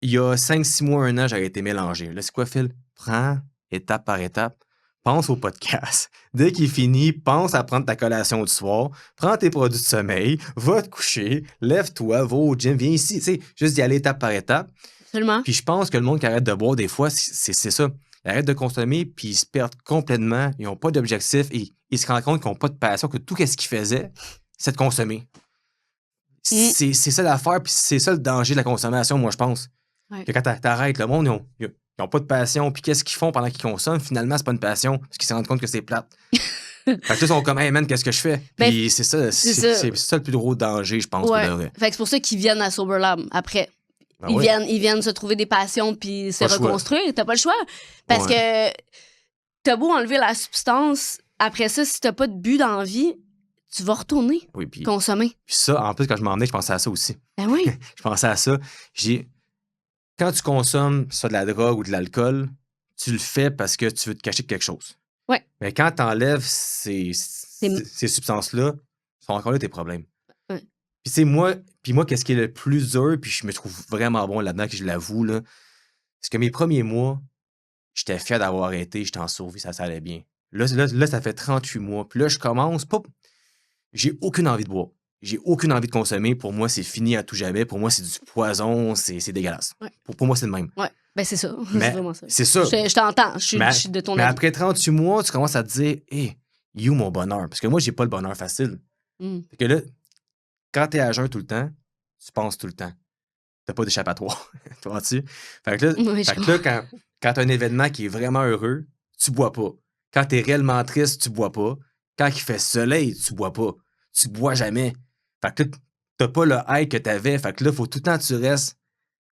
Il y a 5-6 mois, 1 an, j'aurais été mélangé. Là, c'est quoi, Phil? Prends étape par étape. Pense au podcast. Dès qu'il finit, pense à prendre ta collation du soir, prends tes produits de sommeil, va te coucher, lève-toi, va au gym, viens ici. Tu sais, juste d'y aller étape par étape. Absolument. Puis je pense que le monde qui arrête de boire, des fois, c'est ça. Ils arrêtent de consommer, puis ils se perdent complètement. Ils n'ont pas d'objectif et ils se rendent compte qu'ils n'ont pas de passion, que tout ce qu'ils faisaient, c'est de consommer. C'est ça l'affaire, puis c'est ça le danger de la consommation, moi, je pense. Ouais. Que quand t'arrêtes, le monde, ils n'ont pas de passion, puis qu'est-ce qu'ils font pendant qu'ils consomment? Finalement, c'est pas une passion, parce qu'ils se rendent compte que c'est plate. Fait que là, ils sont comme, hey man, qu'est-ce que je fais? Puis c'est ça le plus gros danger, je pense, Ouais. pour de vrai. Fait que c'est pour ça qu'ils viennent à Sober Lab après. Ben ils, oui. ils viennent se trouver des passions puis se Pas le choix. reconstruire. T'as pas le choix. Parce que t'as beau enlever la substance, après ça, si t'as pas de but dans la vie, tu vas retourner Oui, puis consommer. ça, en plus, quand je m'en venais, je pensais à ça aussi. Ben oui. Je pensais à ça. Quand tu consommes soit de la drogue ou de l'alcool, tu le fais parce que tu veux te cacher de quelque chose. Ouais. Mais quand tu enlèves ces substances-là, sont encore là tes problèmes. Ouais. Puis tu sais, moi, qu'est-ce qui est le plus dur, puis je me trouve vraiment bon là-dedans, que je l'avoue, là, c'est que mes premiers mois, j'étais fier d'avoir arrêté, j'étais en survie, ça allait bien. Là, ça fait 38 mois. Puis là, je commence, j'ai aucune envie de boire. J'ai aucune envie de consommer. Pour moi, c'est fini à tout jamais. Pour moi, c'est du poison. C'est dégueulasse. Ouais. Pour moi, c'est le même. Ouais. Ben, c'est ça. Mais c'est vraiment ça. C'est ça. Je t'entends. Je suis de ton mais avis. après 38 mois, tu commences à te dire, hey, you mon bonheur. Parce que moi, j'ai pas le bonheur facile. Fait que là, quand t'es à jeun tout le temps, tu penses tout le temps. T'as pas d'échappatoire. Tu vois-tu? Fait que là, quand t'as un événement qui est vraiment heureux, tu bois pas. Quand t'es réellement triste, tu bois pas. Quand il fait soleil, tu bois pas. Tu bois jamais. Fait que là, t'as pas le high que t'avais. Fait que là, faut tout le temps que tu restes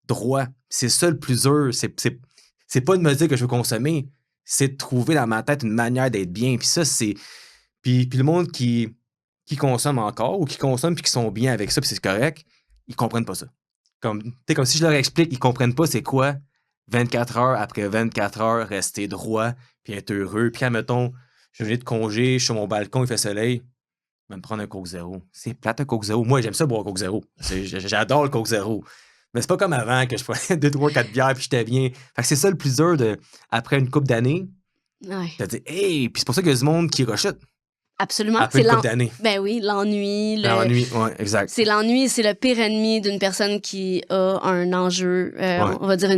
droit. C'est ça le plus dur. C'est pas de me dire que je veux consommer. C'est de trouver dans ma tête une manière d'être bien. Puis ça, c'est... Puis le monde qui consomme encore ou qui consomme puis qui sont bien avec ça puis c'est correct, ils comprennent pas ça. Comme si je leur explique, ils comprennent pas c'est quoi 24 heures après 24 heures rester droit puis être heureux. Puis admettons, je viens de congé, je suis sur mon balcon, il fait soleil, je vais me prendre un Coke Zéro. C'est plate un Coke Zéro. Moi, j'aime ça boire un Coke Zéro. J'adore le Coke Zéro. Mais c'est pas comme avant que je prenais 2, 3, 4 bières puis j'étais bien. Fait que c'est ça le plus dur après une couple d'années. Ouais. T'as dit, hey, puis c'est pour ça qu'il y a du monde qui rechute. Absolument. Après une couple d'années. Ben oui, l'ennui. L'ennui, oui, exact. C'est l'ennui, c'est le pire ennemi d'une personne qui a un enjeu, on va dire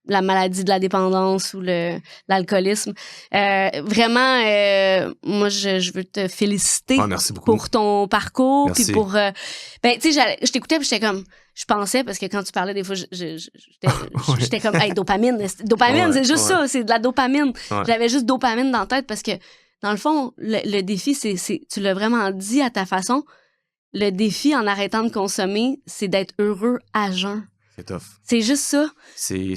la maladie de la dépendance ou l'alcoolisme. Vraiment, moi, je veux te féliciter merci beaucoup. pour ton parcours. Merci. Puis pour... ben, tu sais, je t'écoutais puis j'étais comme... Je pensais, parce que quand tu parlais, des fois, j'étais comme, hey, dopamine. Dopamine, c'est juste ça, c'est de la dopamine. Ouais. J'avais juste dopamine dans la tête parce que, dans le fond, le défi, tu l'as vraiment dit à ta façon, le défi en arrêtant de consommer, c'est d'être heureux à jeun. C'est tough. C'est juste ça. C'est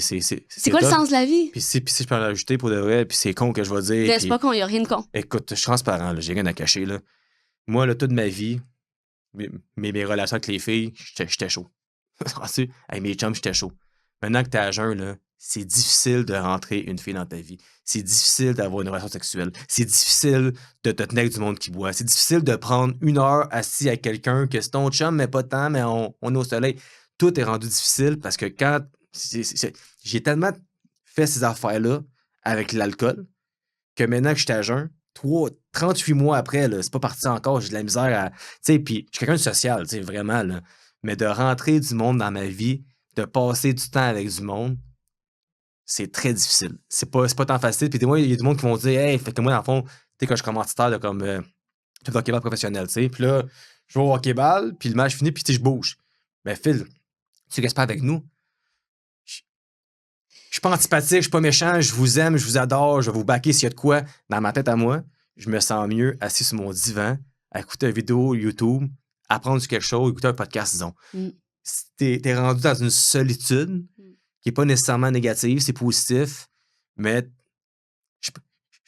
quoi tough. le sens de la vie? Puis si je peux en rajouter pour de vrai, puis c'est con que je vais dire. C'est pas con, il n'y a rien de con. Écoute, je suis transparent, là, j'ai rien à cacher. Là. Moi, là, toute ma vie, mes relations avec les filles, j'étais chaud. Avec mes chums, j'étais chaud. Maintenant que t'es à jeun, là, c'est difficile de rentrer une fille dans ta vie. C'est difficile d'avoir une relation sexuelle. C'est difficile de te tenir avec du monde qui boit. C'est difficile de prendre 1 heure assis avec quelqu'un que c'est ton chum, mais pas tant, mais on est au soleil. Tout est rendu difficile parce que quand... j'ai tellement fait ces affaires-là avec l'alcool que maintenant que j'étais à jeun, 38 mois après, là, c'est pas parti encore, j'ai de la misère à... Tu sais, puis je suis quelqu'un de social, tu sais, vraiment, là. Mais de rentrer du monde dans ma vie, de passer du temps avec du monde, c'est très difficile. C'est pas tant facile. Puis des fois, il y a du monde qui vont dire, hey, fait que moi, dans le fond, tu sais, quand je suis commanditaire de comme tout hockey-ball professionnel, tu sais. Puis là, je vais au hockey-ball, puis le match finit, puis tu sais, je bouge. Mais Phil, tu restes pas avec nous. Je suis pas antipathique, je suis pas méchant, je vous aime, je vous adore, je vais vous backer s'il y a de quoi. Dans ma tête à moi, je me sens mieux assis sur mon divan, à écouter une vidéo YouTube, apprendre quelque chose, écouter un podcast, disons. T'es rendu dans une solitude qui n'est pas nécessairement négative, c'est positif, mais je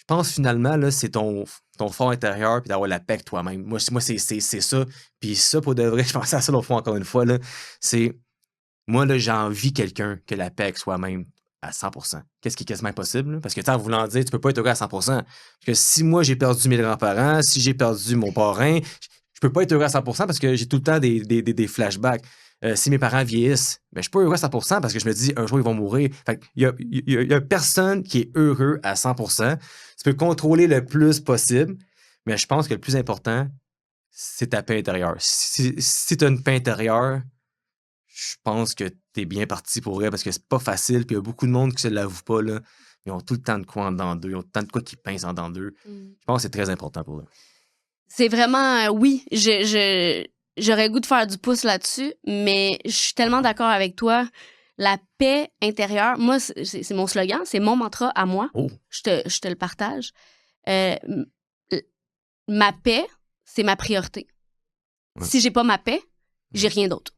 pense finalement, là, c'est ton fort intérieur puis d'avoir la paix avec toi-même. Moi c'est ça. Puis ça, pour de vrai, je pensais à ça l'autre fois encore une fois, là, c'est... Moi, là, j'ai envie quelqu'un que la paix avec soi-même à 100%. Qu'est-ce qui est quasiment impossible? Là? Parce que, en voulant dire, tu peux pas être heureux à 100%. Parce que si moi, j'ai perdu mes grands-parents, si j'ai perdu mon parrain, je peux pas être heureux à 100% parce que j'ai tout le temps des flashbacks. Si mes parents vieillissent, ben, je suis pas heureux à 100% parce que je me dis, un jour, ils vont mourir. Fait il y a personne qui est heureux à 100%. Tu peux contrôler le plus possible, mais je pense que le plus important, c'est ta paix intérieure. Si tu as une paix intérieure, je pense que tu es bien parti pour vrai parce que c'est pas facile. Puis il y a beaucoup de monde qui se l'avoue pas. Là. Ils ont tout le temps de quoi en dedans d'eux. Ils ont tout le temps de quoi qui pincent en dedans d'eux. Je pense que c'est très important pour eux. C'est vraiment, oui, j'aurais le goût de faire du pouce là-dessus, mais je suis tellement d'accord avec toi. La paix intérieure, moi, c'est mon slogan, c'est mon mantra à moi. Oh. Je te le partage. Ma paix, c'est ma priorité. Ouais. Si j'ai pas ma paix, j'ai rien d'autre.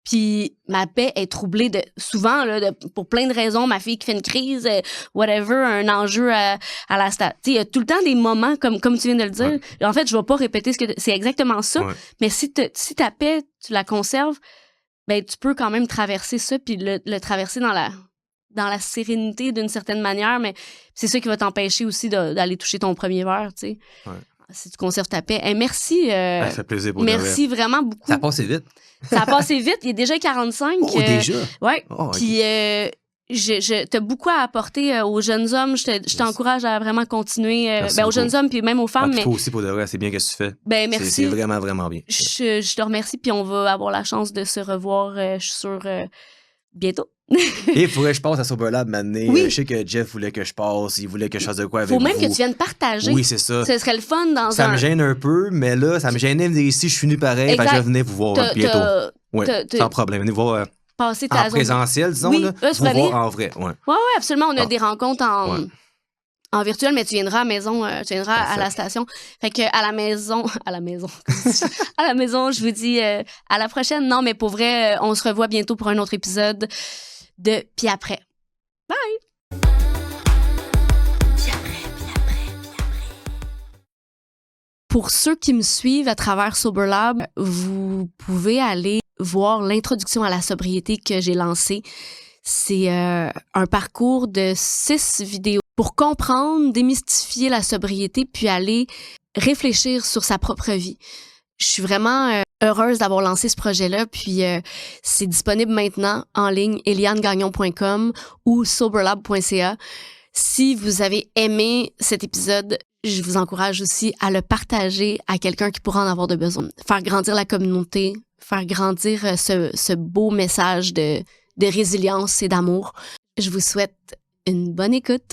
Puis ma paix est troublée souvent pour plein de raisons. Ma fille qui fait une crise, whatever, un enjeu à la station. Il y a tout le temps des moments, comme tu viens de le dire. Ouais. En fait, je vais pas répéter c'est exactement ça. Ouais. Mais si ta paix, tu la conserves, ben tu peux quand même traverser ça puis le traverser dans la sérénité d'une certaine manière. Mais c'est ça qui va t'empêcher aussi d'aller toucher ton premier verre, tu sais. Ouais. Si tu conserves ta paix. Merci. Ça fait plaisir pour merci vraiment beaucoup. Ça a passé vite. Ça a passé vite. Il est déjà 45. Oh, déjà? Oui. Oh, puis, t'as beaucoup à apporter aux jeunes hommes. Je t'encourage à vraiment continuer. Aux jeunes hommes, puis même aux femmes. Mais toi aussi, pour de vrai, c'est bien ce que tu fais. Ben, merci. C'est vraiment, vraiment bien. Je te remercie, puis on va avoir la chance de se revoir, je suis sûre, bientôt. Et il faudrait que je passe à Soberlab maintenant. Oui. Je sais que Jeff voulait que je passe, il voulait que je fasse de quoi avec vous. Faut même que tu viennes partager. Oui, c'est ça. Ce serait le fun Ça me gêne un peu, mais là, ça me gênait de venir ici. Je suis venu pareil, je vais venir vous voir bientôt. Oui, sans problème. Venez voir passer ta en présentiel, disons. Oui, vous voir en vrai. Oui, absolument. On a des rencontres en virtuel, mais tu viendras à la maison, tu viendras à la station. Fait que à la maison, à la maison, je vous dis à la prochaine. Non, mais pour vrai, on se revoit bientôt pour un autre épisode de Puis après. Bye! Puis après. Pour ceux qui me suivent à travers Soberlab, vous pouvez aller voir l'introduction à la sobriété que j'ai lancée. C'est un parcours de 6 vidéos pour comprendre, démystifier la sobriété, puis aller réfléchir sur sa propre vie. Je suis vraiment heureuse d'avoir lancé ce projet-là, puis c'est disponible maintenant en ligne, elianegagnon.com ou soberlab.ca. Si vous avez aimé cet épisode, je vous encourage aussi à le partager à quelqu'un qui pourra en avoir de besoin. Faire grandir la communauté, faire grandir ce beau message de résilience et d'amour. Je vous souhaite une bonne écoute.